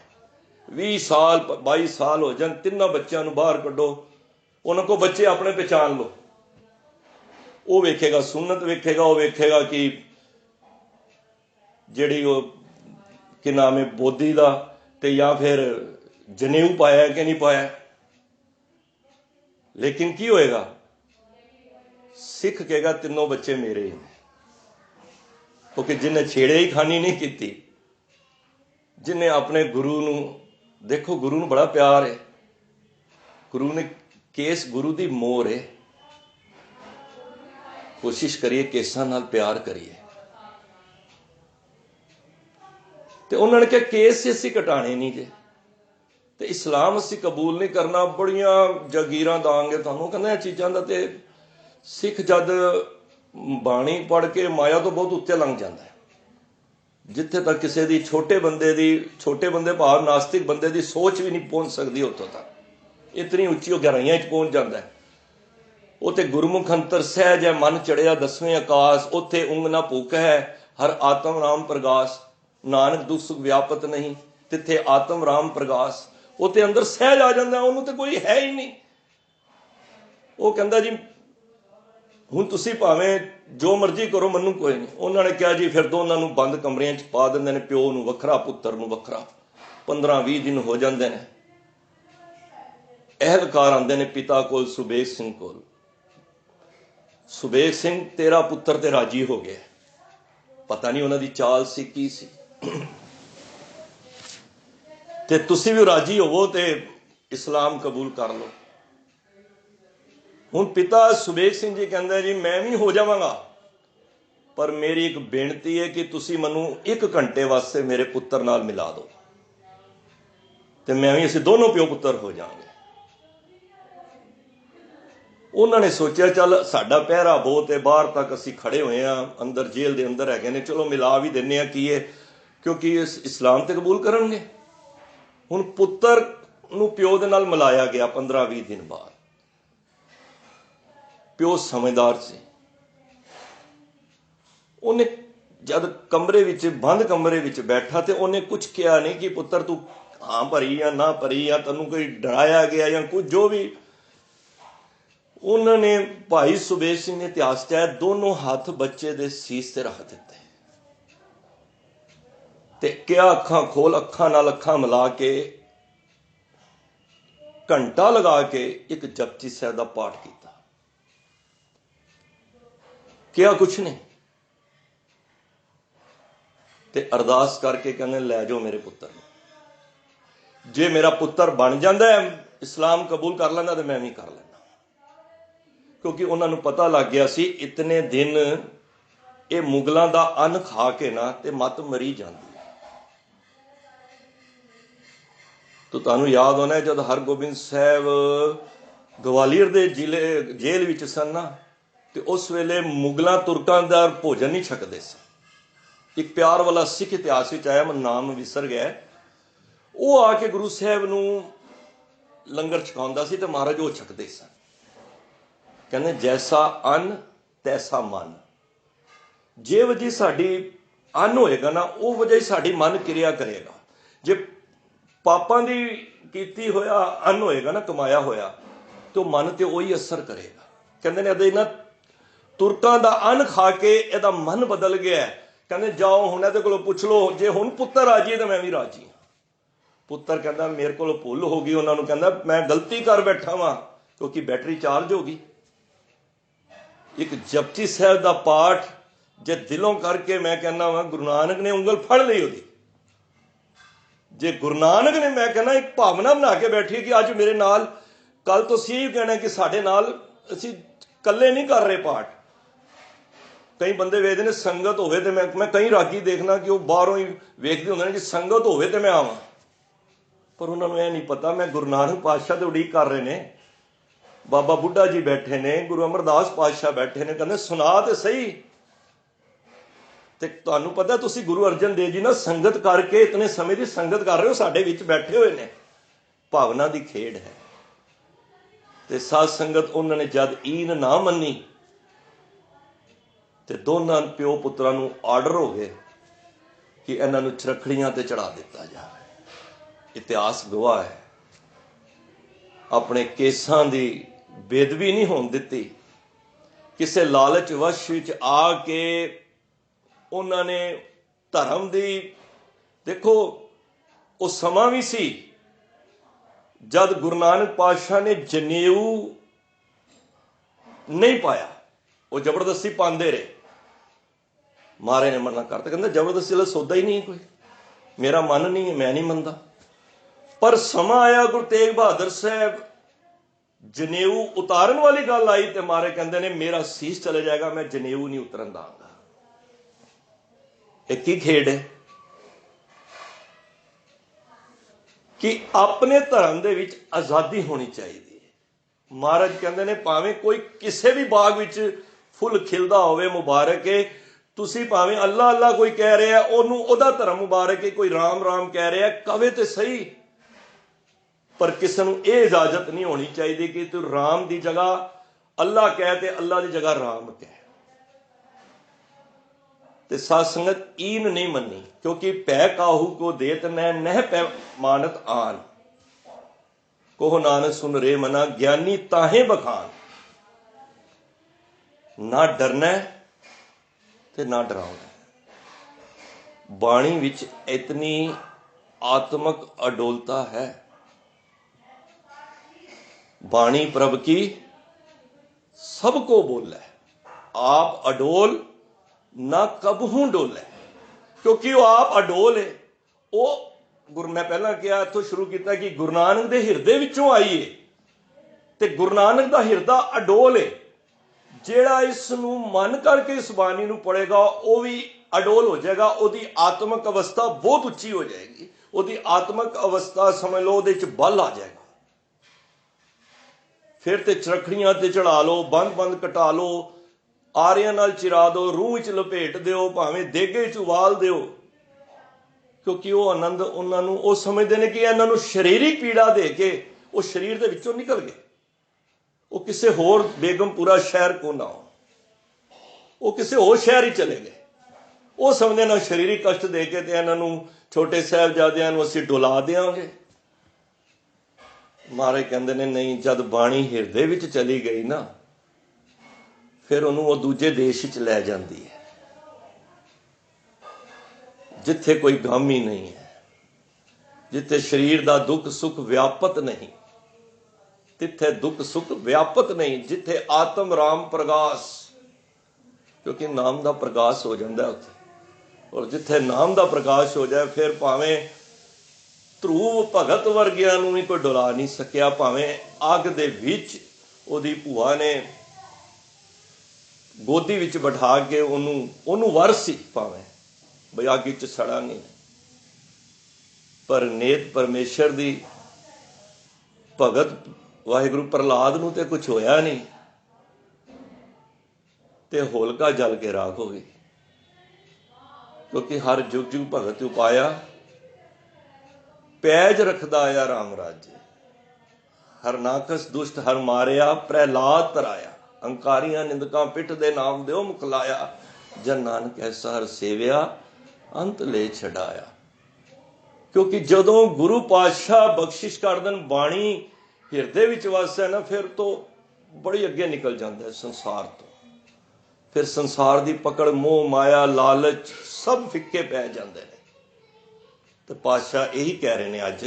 20 साल 22 साल हो जाਣ, ਤਿੰਨਾਂ ਬੱਚਿਆਂ ਨੂੰ ਬਾਹਰ ਕੱਢੋ, ਉਹਨਾਂ ਕੋ ਬੱਚੇ ਆਪਣੇ ਪਹਿਚਾਨ ਲਓ। ਉਹ ਵੇਖੇਗਾ ਸੁन्नत ਵੇਖੇਗਾ, ਉਹ ਵੇਖੇਗਾ ਕਿ ਜਿਹੜੀ ਉਹ ਕਿ ਨਾਮ ਹੈ ਬੋਧੀ ਦਾ, ਤੇ ਜਾਂ ਫਿਰ ਜਨੇਊ ਪਾਇਆ ਕਿ ਨਹੀਂ ਪਾਇਆ। ਲੇਕਿਨ ਕੀ ਹੋਏਗਾ? ਸਿੱਖ ਕਹੇਗਾ ਤਿੰਨੋਂ ਬੱਚੇ ਮੇਰੇ ਹੀ ਨੇ, ਕਿਉਂਕਿ ਜਿਹਨੇ ਛੇੜੇ ਹੀ ਖਾਨੀ ਨਹੀਂ ਕੀਤੀ, ਜਿਹਨੇ ਆਪਣੇ ਗੁਰੂ ਨੂੰ, ਦੇਖੋ ਗੁਰੂ ਨੂੰ ਬੜਾ ਪਿਆਰ ਹੈ, ਗੁਰੂ ਨੇ ਕੇਸ, ਗੁਰੂ ਦੀ ਮੋਹਰ ਹੈ। ਕੋਸ਼ਿਸ਼ ਕਰੀਏ ਕੇਸਾਂ ਨਾਲ ਪਿਆਰ ਕਰੀਏ। ਤੇ ਉਹਨਾਂ ਨੇ ਕਿਹਾ ਕੇਸ ਅਸੀਂ ਘਟਾਣੇ ਨਹੀਂ ਜੇ, ਤੇ ਇਸਲਾਮ ਅਸੀਂ ਕਬੂਲ ਨਹੀਂ ਕਰਨਾ, ਬੜੀਆਂ ਜਾਗੀਰਾਂ ਦਾਂਗੇ ਤੁਹਾਨੂੰ। ਕਹਿੰਦੇ ਇਹ ਚੀਜ਼ਾਂ ਦਾ ਤੇ ਸਿੱਖ ਜਦ ਬਾਣੀ ਪੜ੍ਹ ਕੇ ਮਾਇਆ ਤੋਂ ਬਹੁਤ ਉੱਤੇ ਲੰਘ ਜਾਂਦਾ ਹੈ। ਜਿੱਥੇ ਤੱਕ ਕਿਸੇ ਦੀ ਛੋਟੇ ਬੰਦੇ ਭਾਵ ਨਾਸਤਿਕ ਬੰਦੇ ਦੀ ਸੋਚ ਵੀ ਨਹੀਂ ਪਹੁੰਚ ਸਕਦੀ, ਉੱਥੋਂ ਤੱਕ ਇਤਨੀ ਉੱਚੀ ਉਹ ਗਹਿਰਾਈਆਂ 'ਚ ਪਹੁੰਚ ਜਾਂਦਾ ਹੈ। ਉਹ ਤੇ ਗੁਰਮੁਖ ਅੰਤਰ ਸਹਿਜ ਹੈ, ਮਨ ਚੜਿਆ 10ਵੇਂ ਆਕਾਸ਼, ਉੱਥੇ ਉਂਗ ਨਾ ਭੁੱਖ ਹੈ, ਹਰ ਆਤਮ ਰਾਮ ਪ੍ਰਗਾਸ, ਨਾਨਕ ਦੁੱਖ ਸੁਖ ਵਿਆਪਤ ਨਹੀਂ, ਤਿੱਥੇ ਆਤਮ ਰਾਮ ਪ੍ਰਗਾਸ। ਉੱਥੇ ਅੰਦਰ ਸਹਿਜ ਆ ਜਾਂਦਾ, ਉਹਨੂੰ ਤੇ ਕੋਈ ਹੈ ਹੀ ਨਹੀਂ। ਉਹ ਕਹਿੰਦਾ ਜੀ ਹੁਣ ਤੁਸੀਂ ਭਾਵੇਂ ਜੋ ਮਰਜ਼ੀ ਕਰੋ, ਮੈਨੂੰ ਕੋਈ ਨਹੀਂ। ਉਹਨਾਂ ਨੇ ਕਿਹਾ ਜੀ ਫਿਰ ਦੋਨਾਂ ਨੂੰ ਬੰਦ ਕਮਰਿਆਂ 'ਚ ਪਾ ਦਿੰਦੇ ਨੇ, ਪਿਓ ਨੂੰ ਵੱਖਰਾ, ਪੁੱਤਰ ਨੂੰ ਵੱਖਰਾ। 15-20 ਦਿਨ ਹੋ ਜਾਂਦੇ ਨੇ, ਅਹਿਲਕਾਰ ਆਉਂਦੇ ਨੇ ਪਿਤਾ ਕੋਲ, ਸੁਬੇਗ ਸਿੰਘ ਕੋਲ। ਸੁਬੇਗ ਸਿੰਘ ਤੇਰਾ ਪੁੱਤਰ ਤੇ ਰਾਜੀ ਹੋ ਗਿਆ। ਪਤਾ ਨਹੀਂ ਉਹਨਾਂ ਦੀ ਚਾਲ ਸੀ ਕੀ ਸੀ, ਤੇ ਤੁਸੀਂ ਵੀ ਰਾਜੀ ਹੋਵੋ ਤੇ ਇਸਲਾਮ ਕਬੂਲ ਕਰ ਲਓ। ਹੁਣ ਪਿਤਾ ਸੁਬੇਗ ਸਿੰਘ ਜੀ ਕਹਿੰਦੇ ਜੀ ਮੈਂ ਵੀ ਹੋ ਜਾਵਾਂਗਾ, ਪਰ ਮੇਰੀ ਇੱਕ ਬੇਨਤੀ ਹੈ ਕਿ ਤੁਸੀਂ ਮੈਨੂੰ 1 ਘੰਟੇ ਵਾਸਤੇ ਮੇਰੇ ਪੁੱਤਰ ਨਾਲ ਮਿਲਾ ਦਿਓ, ਤੇ ਮੈਂ ਵੀ, ਅਸੀਂ ਦੋਨੋਂ ਪਿਓ ਪੁੱਤਰ ਹੋ ਜਾਵਾਂਗੇ। ਉਹਨਾਂ ਨੇ ਸੋਚਿਆ ਚੱਲ ਸਾਡਾ ਪਹਿਰਾ ਬਹੁਤ ਹੈ, ਬਾਹਰ ਤੱਕ ਅਸੀਂ ਖੜੇ ਹੋਏ ਹਾਂ, ਅੰਦਰ ਜੇਲ੍ਹ ਦੇ ਅੰਦਰ ਹੈਗੇ ਨੇ, ਚਲੋ ਮਿਲਾ ਵੀ ਦਿੰਦੇ ਹਾਂ, ਕੀ ਹੈ, ਕਿਉਂਕਿ ਇਸਲਾਮ ਤੇ ਕਬੂਲ ਕਰਨਗੇ। ਹੁਣ ਪੁੱਤਰ ਨੂੰ ਪਿਓ ਦੇ ਨਾਲ ਮਿਲਾਇਆ ਗਿਆ 15-20 ਦਿਨ ਬਾਅਦ। ਪਿਓ ਸਮਝਦਾਰ ਸੀ, ਉਹਨੇ ਜਦ ਕਮਰੇ ਵਿੱਚ, ਬੰਦ ਕਮਰੇ ਵਿੱਚ ਬੈਠਾ, ਤੇ ਉਹਨੇ ਕੁਝ ਕਿਹਾ ਨਹੀਂ ਕਿ ਪੁੱਤਰ ਤੂੰ ਹਾਂ ਭਰੀ ਜਾਂ ਨਾ ਭਰੀ, ਜਾਂ ਤੈਨੂੰ ਕੋਈ ਡਰਾਇਆ ਗਿਆ ਜਾਂ ਕੁਝ, ਜੋ ਵੀ। ਉਹਨਾਂ ਨੇ, ਭਾਈ ਸੁਬੇਗ ਸਿੰਘ ਨੇ ਇਤਿਹਾਸ 'ਚ ਆਇਆ, ਦੋਨੋਂ ਹੱਥ ਬੱਚੇ ਦੇ ਸੀਸ ਤੇ ਰੱਖ ਦਿੱਤੇ, ਤੇ ਕਿਹਾ ਅੱਖਾਂ ਖੋਲ। ਅੱਖਾਂ ਨਾਲ ਅੱਖਾਂ ਮਿਲਾ ਕੇ ਘੰਟਾ ਲਗਾ ਕੇ ਇੱਕ ਜਪਜੀ ਸਾਹਿਬ ਦਾ ਪਾਠ ਕੀਤਾ। ਕਿਹਾ ਕੁਛ ਨਹੀਂ, ਤੇ ਅਰਦਾਸ ਕਰਕੇ ਕਹਿੰਦੇ ਲੈ ਜਾਓ ਮੇਰੇ ਪੁੱਤਰ ਨੂੰ। ਜੇ ਮੇਰਾ ਪੁੱਤਰ ਬਣ ਜਾਂਦਾ ਹੈ, ਇਸਲਾਮ ਕਬੂਲ ਕਰ ਲੈਂਦਾ, ਤੇ ਮੈਂ ਵੀ ਕਰ ਲੈਂਦਾ। ਕਿਉਂਕਿ ਉਹਨਾਂ ਨੂੰ ਪਤਾ ਲੱਗ ਗਿਆ ਸੀ ਇਤਨੇ ਦਿਨ ਇਹ ਮੁਗਲਾਂ ਦਾ ਅੰਨ ਖਾ ਕੇ ਨਾ ਤੇ ਮੱਤ ਮਰੀ ਜਾਂਦੀ ਹੈ। ਤਾਂ ਤੁਹਾਨੂੰ ਯਾਦ ਹੋਣਾ ਜਦ ਹਰਗੋਬਿੰਦ ਸਾਹਿਬ ਗਵਾਲੀਅਰ ਦੇ ਜੇਲ੍ਹ ਵਿੱਚ ਸਨ ਨਾ, ਤੇ ਉਸ ਵੇਲੇ ਮੁਗਲਾਂ ਤੁਰਕਾਂ ਦਾ ਭੋਜਨ ਨਹੀਂ ਛਕਦੇ ਸੀ। ਇੱਕ ਪਿਆਰ ਵਾਲਾ ਸਿੱਖ ਇਤਿਹਾਸ ਵਿੱਚ ਆਇਆ, ਮੈਨੂੰ ਨਾਮ ਵਿਸਰ ਗਿਆ, ਉਹ ਆ ਕੇ ਗੁਰੂ ਸਾਹਿਬ ਨੂੰ ਲੰਗਰ ਛਕਾਉਂਦਾ ਸੀ, ਤੇ ਮਹਾਰਾਜ ਉਹ ਛਕਦੇ ਸਨ। ਕਹਿੰਦੇ ਜੈਸਾ ਅੰਨ ਤੈਸਾ ਮਨ। ਜੇ ਵਜੇ ਸਾਡੀ ਅੰਨ ਹੋਏਗਾ ਨਾ, ਉਹ ਵਜ੍ਹਾ ਹੀ ਸਾਡੀ ਮਨ ਕਿਰਿਆ ਕਰੇਗਾ। ਜੇ ਪਾਪਾਂ ਦੀ ਕੀਤੀ ਹੋਇਆ ਅੰਨ ਹੋਏਗਾ ਨਾ, ਕਮਾਇਆ ਹੋਇਆ, ਤੇ ਉਹ ਮਨ ਤੇ ਉਹੀ ਅਸਰ ਕਰੇਗਾ। ਕਹਿੰਦੇ ਨੇ ਇਹਦੇ ਨਾ ਤੁਰਕਾਂ ਦਾ ਅੰਨ ਖਾ ਕੇ ਇਹਦਾ ਮਨ ਬਦਲ ਗਿਆ। ਕਹਿੰਦੇ ਜਾਓ ਹੁਣ ਇਹਦੇ ਕੋਲੋਂ ਪੁੱਛ ਲਓ, ਜੇ ਹੁਣ ਪੁੱਤਰ ਰਾਜੀ ਹੈ ਤਾਂ ਮੈਂ ਵੀ ਰਾਜੀ ਹਾਂ। ਪੁੱਤਰ ਕਹਿੰਦਾ ਮੇਰੇ ਕੋਲੋਂ ਭੁੱਲ ਹੋ ਗਈ। ਉਹਨਾਂ ਨੂੰ ਕਹਿੰਦਾ ਮੈਂ ਗਲਤੀ ਕਰ ਬੈਠਾ ਵਾਂ, ਕਿਉਂਕਿ ਬੈਟਰੀ ਚਾਰਜ ਹੋ ਗਈ। ਇੱਕ ਜਪਜੀ ਸਾਹਿਬ ਦਾ ਪਾਠ ਜੇ ਦਿਲੋਂ ਕਰਕੇ, ਮੈਂ ਕਹਿੰਦਾ ਵਾਂ ਗੁਰੂ ਨਾਨਕ ਨੇ ਉਂਗਲ ਫੜ ਲਈ ਉਹਦੀ। ਜੇ ਗੁਰੂ ਨਾਨਕ ਨੇ, ਮੈਂ ਕਹਿੰਦਾ ਇੱਕ ਭਾਵਨਾ ਬਣਾ ਕੇ ਬੈਠੀ ਕਿ ਅੱਜ ਮੇਰੇ ਨਾਲ, ਕੱਲ ਤੋਂ ਅਸੀਂ ਇਹ ਕਹਿਣਾ ਕਿ ਸਾਡੇ ਨਾਲ, ਅਸੀਂ ਇਕੱਲੇ ਨਹੀਂ ਕਰ ਰਹੇ ਪਾਠ। ਕਈ ਬੰਦੇ ਵੇਖਦੇ ਨੇ ਸੰਗਤ ਹੋਵੇ, ਤੇ ਮੈਂ ਕਈ ਰਾਗੀ ਦੇਖਣਾ ਕਿ ਉਹ ਬਾਹਰੋਂ ਹੀ ਵੇਖਦੇ ਹੁੰਦੇ ਨੇ ਕਿ ਸੰਗਤ ਹੋਵੇ ਤੇ ਮੈਂ ਆਵਾਂ, ਪਰ ਉਹਨਾਂ ਨੂੰ ਇਹ ਨਹੀਂ ਪਤਾ ਮੈਂ ਗੁਰੂ ਨਾਨਕ ਪਾਤਸ਼ਾਹ ਤੇ ਉਡੀਕ ਕਰ ਰਹੇ ਨੇ। ਬਾਬਾ ਬੁੱਢਾ ਜੀ ਬੈਠੇ ਨੇ, ਗੁਰੂ ਅਮਰਦਾਸ ਪਾਤਸ਼ਾਹ ਬੈਠੇ ਨੇ, ਕਹਿੰਦੇ ਸੁਣਾ ਤੇ ਸਹੀ। ਤੇ ਤੁਹਾਨੂੰ ਪਤਾ ਤੁਸੀਂ ਗੁਰੂ ਅਰਜਨ ਦੇਵ ਜੀ ਨਾਲ ਸੰਗਤ ਕਰਕੇ ਇਤਨੇ ਸਮੇਂ ਦੀ ਸੰਗਤ ਕਰ ਰਹੇ ਹੋ, ਸਾਡੇ ਵਿੱਚ ਬੈਠੇ ਹੋਏ ਨੇ। ਭਾਵਨਾ ਦੀ ਖੇਡ ਹੈ। ਤੇ ਸਾਧ ਸੰਗਤ ਉਹਨਾਂ ਨੇ ਜਦ ਈਨ ਨਾ ਮੰਨੀ, ਤੇ ਦੋਨਾਂ ਪਿਓ ਪੁੱਤਰਾਂ ਨੂੰ ਆਰਡਰ ਹੋ ਗਏ ਕਿ ਇਹਨਾਂ ਨੂੰ ਚਰਖੜੀਆਂ ਤੇ ਚੜਾ ਦਿੱਤਾ ਜਾਵੇ। इतिहास गवाह है, अपने केसां दी बेदबी नहीं होण दित्ती। किसे लालच वश विच आके उन्होंने धर्म दी, देखो वो समा भी सी जद गुरु नानक पातशाह ने जनेऊ नहीं पाया, वो जबरदस्ती पाते रहे। महाराज ने मना करता, कहते जबरदस्ती वाला सौदा ही नहीं कोई, मेरा मन नहीं है, मैं नहीं मनता। पर समा आया गुरु तेग बहादुर साहब जनेऊ उतारन वाली गल आई तो महाराज कहते ने मेरा सीस चले जाएगा, मैं जनेऊ नहीं उतरन दांगा। एक ही खेड है कि अपने धर्म दे विच आजादी होनी चाहिए। महाराज कहते ने भावें कोई किसी भी बाग विच फुल खिलदा होवे मुबारक है, तुसी भावें अल्लाह अल्लाह कोई कह रहा है ओनू ओदा धर्म मुबारक है, कोई राम राम कह रहा है कवे तो सही, पर किसी नूं यह इजाजत नहीं होनी चाहिए कि तू राम की जगह अल्लाह कह ते अल्लाह की जगह राम कह। ते साध संगत ईन नहीं मनी, क्योंकि पै काहू को देत नह पै मानत आन, कोह नानक सुन रे मना ज्ञानी ताहे बखान। ना डरना ते ना डरावना। बाणी विच इतनी आत्मक अडोलता है। बाणी प्रभ की सबको बोले, आप अडोल ना कबहू डोले, क्योंकि वो आप अडोल है। वो गुरु ने पहला किया इत्थों शुरू किया कि गुरु नानक दे हिरदे विचों आई है, ते गुरु नानक दा हिरदा अडोल है। जेड़ा इस नूं मन करके इस बाणी नूं पढ़ेगा वो भी अडोल हो जाएगा, ओदी आत्मक अवस्था बहुत उच्ची हो जाएगी, ओदी आत्मक अवस्था समझ लो ओदे च बल आ जाएगा। फिर ते चरखड़ियां ते चढ़ा लो, बंद बंद कटा लो, आरियां नाल चिरा दो, रूह च लपेट दिओ, भावें देगे च उबाल दिओ, क्योंकि वो आनंद उन्होंने वो समझते हैं कि इन्होंने शरीरिक पीड़ा दे के वो शरीर के विचों निकल गए, वो किसी होर बेगमपुरा शहर को ना हो, वो किसी होर शहर ही चले गए। वो समझते ना शरीरिक कष्ट दे के ते इन्होंने छोटे साहिबजादियां नूं असीं डुला देंगे। महाराज कहते ने नहीं, जद बाणी हिरदे विच चली गई ना, फिर उन्होंने वो दूजे देश च लै जाती है जिथे कोई गम ही नहीं है, जिथे शरीर का दुख सुख व्यापत नहीं, तिथे दुख सुख व्यापत नहीं, जिथे आत्म राम प्रगास, क्योंकि नाम का प्रकाश हो जाता है उत्थे। और जिथे नाम का प्रकाश हो जाए फिर भावें ध्रुव भगत वर्गिया नूं भी कोई डुला नहीं सकिया, भावें अग दे विच ओदी भूआ ने गोदी विच बिठा के ओनू वर सी, भावें बई अग च सड़ांगे, पर नेत परमेश्वर दी भगत वाहिगुरु प्रहलाद नूं ते कुछ होया नहीं, ते होलका जल के राख हो गई, क्योंकि हर जुग जुग भगत उपाया पैज रखदा आया राम राज्य। हर नाकस दुष्ट हर मारिया, प्रहलाद तराया, अंकारियां निंदकां पिठ दे नाम देओ मुखलाया, जन नानक ऐसा हर सेविया अंत ले छड़ाया। क्योंकि जदों गुरु पातशाह बख्शिश कर देन, बाणी हिरदे विच वसै ना, फिर तो बड़ी अगे निकल जाता है संसार तो। फिर संसार की पकड़ मोह माया लालच सब फिक्के पै जाते हैं। तो पातशाह यही कह रहे हैं अज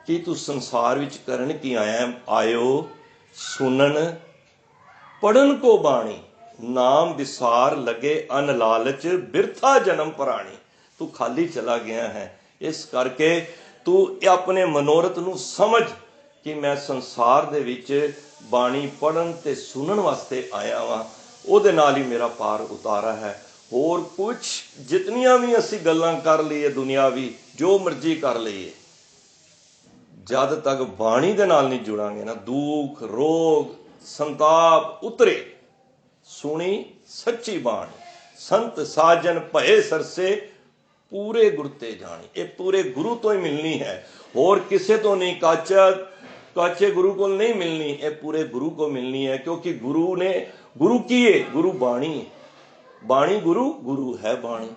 कि तू संसार विच करन की आया, आयो सुनन पढ़न को बाणी, नाम विसार लगे अन लालच, बिरथा जन्म प्राणी। तू खाली चला गया है, इस करके तू अपने मनोरथ नूं समझ कि मैं संसार दे विच बाणी पढ़न ते सुनन वास्ते आया वां, उहदे नाल ही मेरा पार उतारा है। होर कुछ जितनियां भी असी गल्लां कर लईए दुनियावी, जो मर्जी कर लईए, जद तक बाणी दे नाल नहीं जुड़ांगे ना, दुख रोग संताप उतरे। सुनी सच्ची बाणी संत साजन भये सरसे, पूरे गुरु ते जानी। ये पूरे गुरु तो ही मिलनी है, होर किसे तो नहीं, काचे गुरु को नहीं मिलनी, ये पूरे गुरु को मिलनी है। क्योंकि गुरु ने, गुरु की है, गुरु बाणी है, बाणी गुरु, गुरु है बाणी।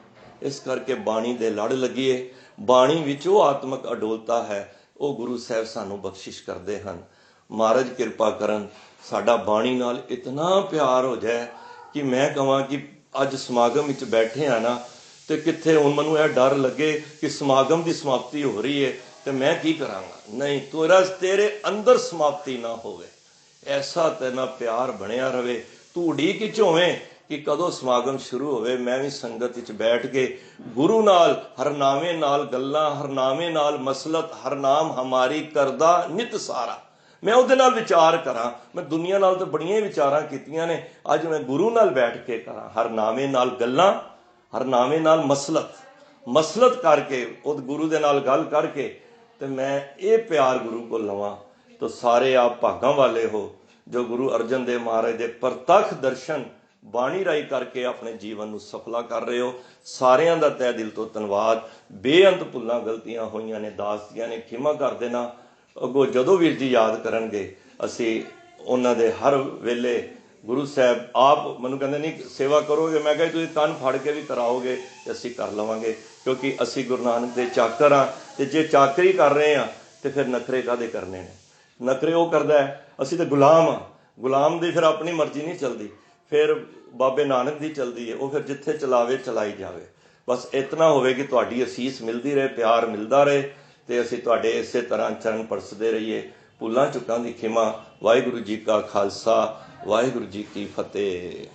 इस करके बाणी दे लड़ लगिए, ਬਾਣੀ ਵਿੱਚ ਉਹ ਆਤਮਿਕ ਅਡੋਲਤਾ ਹੈ, ਉਹ ਗੁਰੂ ਸਾਹਿਬ ਸਾਨੂੰ ਬਖਸ਼ਿਸ਼ ਕਰਦੇ ਹਨ। ਮਹਾਰਾਜ ਕਿਰਪਾ ਕਰਨ, ਸਾਡਾ ਬਾਣੀ ਨਾਲ ਇਤਨਾ ਪਿਆਰ ਹੋ ਜਾਏ ਕਿ ਮੈਂ ਕਹਾਂ ਕਿ ਅੱਜ ਸਮਾਗਮ ਵਿੱਚ ਬੈਠੇ ਆ ਨਾ, ਤੇ ਕਿੱਥੇ ਹੁਣ ਮੈਨੂੰ ਇਹ ਡਰ ਲੱਗੇ ਕਿ ਸਮਾਗਮ ਦੀ ਸਮਾਪਤੀ ਹੋ ਰਹੀ ਹੈ ਤੇ ਮੈਂ ਕੀ ਕਰਾਂਗਾ। ਨਹੀਂ, ਤੇਰੇ ਅੰਦਰ ਸਮਾਪਤੀ ਨਾ ਹੋਵੇ, ਐਸਾ ਤੇਨਾਂ ਪਿਆਰ ਬਣਿਆ ਰਵੇ। ਤੂੰ ਉਡੀਕ ਵਿੱਚ ਹੋਵੇਂ ਕਿ ਕਦੋਂ ਸਮਾਗਮ ਸ਼ੁਰੂ ਹੋਵੇ, ਮੈਂ ਵੀ ਸੰਗਤ ਵਿੱਚ ਬੈਠ ਕੇ ਗੁਰੂ ਨਾਲ ਹਰਨਾਵੇਂ ਨਾਲ ਗੱਲਾਂ, ਹਰਨਾਵੇਂ ਨਾਲ ਮਸਲਤ, ਹਰਨਾਮ ਹਮਾਰੀ ਕਰਦਾ ਨਿਤ ਸਾਰਾ, ਮੈਂ ਉਹਦੇ ਨਾਲ ਵਿਚਾਰ ਕਰਾਂ। ਮੈਂ ਦੁਨੀਆ ਨਾਲ ਤਾਂ ਬੜੀਆਂ ਵਿਚਾਰਾਂ ਕੀਤੀਆਂ ਨੇ, ਅੱਜ ਮੈਂ ਗੁਰੂ ਨਾਲ ਬੈਠ ਕੇ ਕਰਾਂ, ਹਰਨਾਵੇਂ ਨਾਲ ਗੱਲਾਂ, ਹਰਨਾਵੇਂ ਨਾਲ ਮਸਲਤ ਕਰਕੇ, ਉਹ ਗੁਰੂ ਦੇ ਨਾਲ ਗੱਲ ਕਰਕੇ, ਤੇ ਮੈਂ ਇਹ ਪਿਆਰ ਗੁਰੂ ਕੋਲ ਲਵਾਂ। ਤਾਂ ਸਾਰੇ ਆਪ ਭਾਗਾਂ ਵਾਲੇ ਹੋ ਜੋ ਗੁਰੂ ਅਰਜਨ ਦੇਵ ਮਹਾਰਾਜ ਦੇ ਪ੍ਰਤੱਖ ਦਰਸ਼ਨ ਬਾਣੀ ਰਾਹੀਂ ਕਰਕੇ ਆਪਣੇ ਜੀਵਨ ਨੂੰ ਸਫਲਾ ਕਰ ਰਹੇ ਹੋ। ਸਾਰਿਆਂ ਦਾ ਤਹਿ ਦਿਲ ਤੋਂ ਧੰਨਵਾਦ। ਬੇਅੰਤ ਭੁੱਲਾਂ ਗਲਤੀਆਂ ਹੋਈਆਂ ਨੇ, ਦਾਸ ਦੀਆਂ ਨੇ, ਖਿਮਾ ਕਰ ਦੇਣਾ। ਅੱਗੋਂ ਜਦੋਂ ਵੀਰ ਜੀ ਯਾਦ ਕਰਨਗੇ, ਅਸੀਂ ਉਹਨਾਂ ਦੇ ਹਰ ਵੇਲੇ ਗੁਰੂ ਸਾਹਿਬ ਆਪ ਮੈਨੂੰ ਕਹਿੰਦੇ ਨਹੀਂ ਸੇਵਾ ਕਰੋਗੇ, ਮੈਂ ਕਿਹਾ ਤੁਸੀਂ ਕੰਨ ਫੜ ਕੇ ਵੀ ਕਰਾਓਗੇ ਤੇ ਅਸੀਂ ਕਰ ਲਵਾਂਗੇ, ਕਿਉਂਕਿ ਅਸੀਂ ਗੁਰੂ ਨਾਨਕ ਦੇ ਚਾਕਰ ਹਾਂ। ਤੇ ਜੇ ਚਾਕਰੀ ਕਰ ਰਹੇ ਹਾਂ ਤੇ ਫਿਰ ਨਖਰੇ ਕਾਹਦੇ ਕਰਨੇ ਨੇ? ਨਖਰੇ ਉਹ ਕਰਦਾ ਹੈ, ਅਸੀਂ ਤਾਂ ਗੁਲਾਮ ਹਾਂ। ਗੁਲਾਮ ਦੀ ਫਿਰ ਆਪਣੀ ਮਰਜ਼ੀ ਨਹੀਂ ਚੱਲਦੀ, ਫਿਰ ਬਾਬੇ ਨਾਨਕ ਦੀ ਚੱਲਦੀ ਹੈ। ਉਹ ਫਿਰ ਜਿੱਥੇ ਚਲਾਵੇ ਚਲਾਈ ਜਾਵੇ। ਬਸ ਇਤਨਾ ਹੋਵੇ ਕਿ ਤੁਹਾਡੀ ਅਸੀਸ ਮਿਲਦੀ ਰਹੇ, ਪਿਆਰ ਮਿਲਦਾ ਰਹੇ, ਤੇ ਅਸੀਂ ਤੁਹਾਡੇ ਇਸੇ ਤਰ੍ਹਾਂ ਚਰਨ ਪਰਸਦੇ ਰਹੀਏ। ਭੁੱਲਾਂ ਚੁੱਕਾਂ ਦੀ ਖਿਮਾ। ਵਾਹਿਗੁਰੂ ਜੀ ਕਾ ਖਾਲਸਾ, ਵਾਹਿਗੁਰੂ ਜੀ ਕੀ ਫਤਿਹ।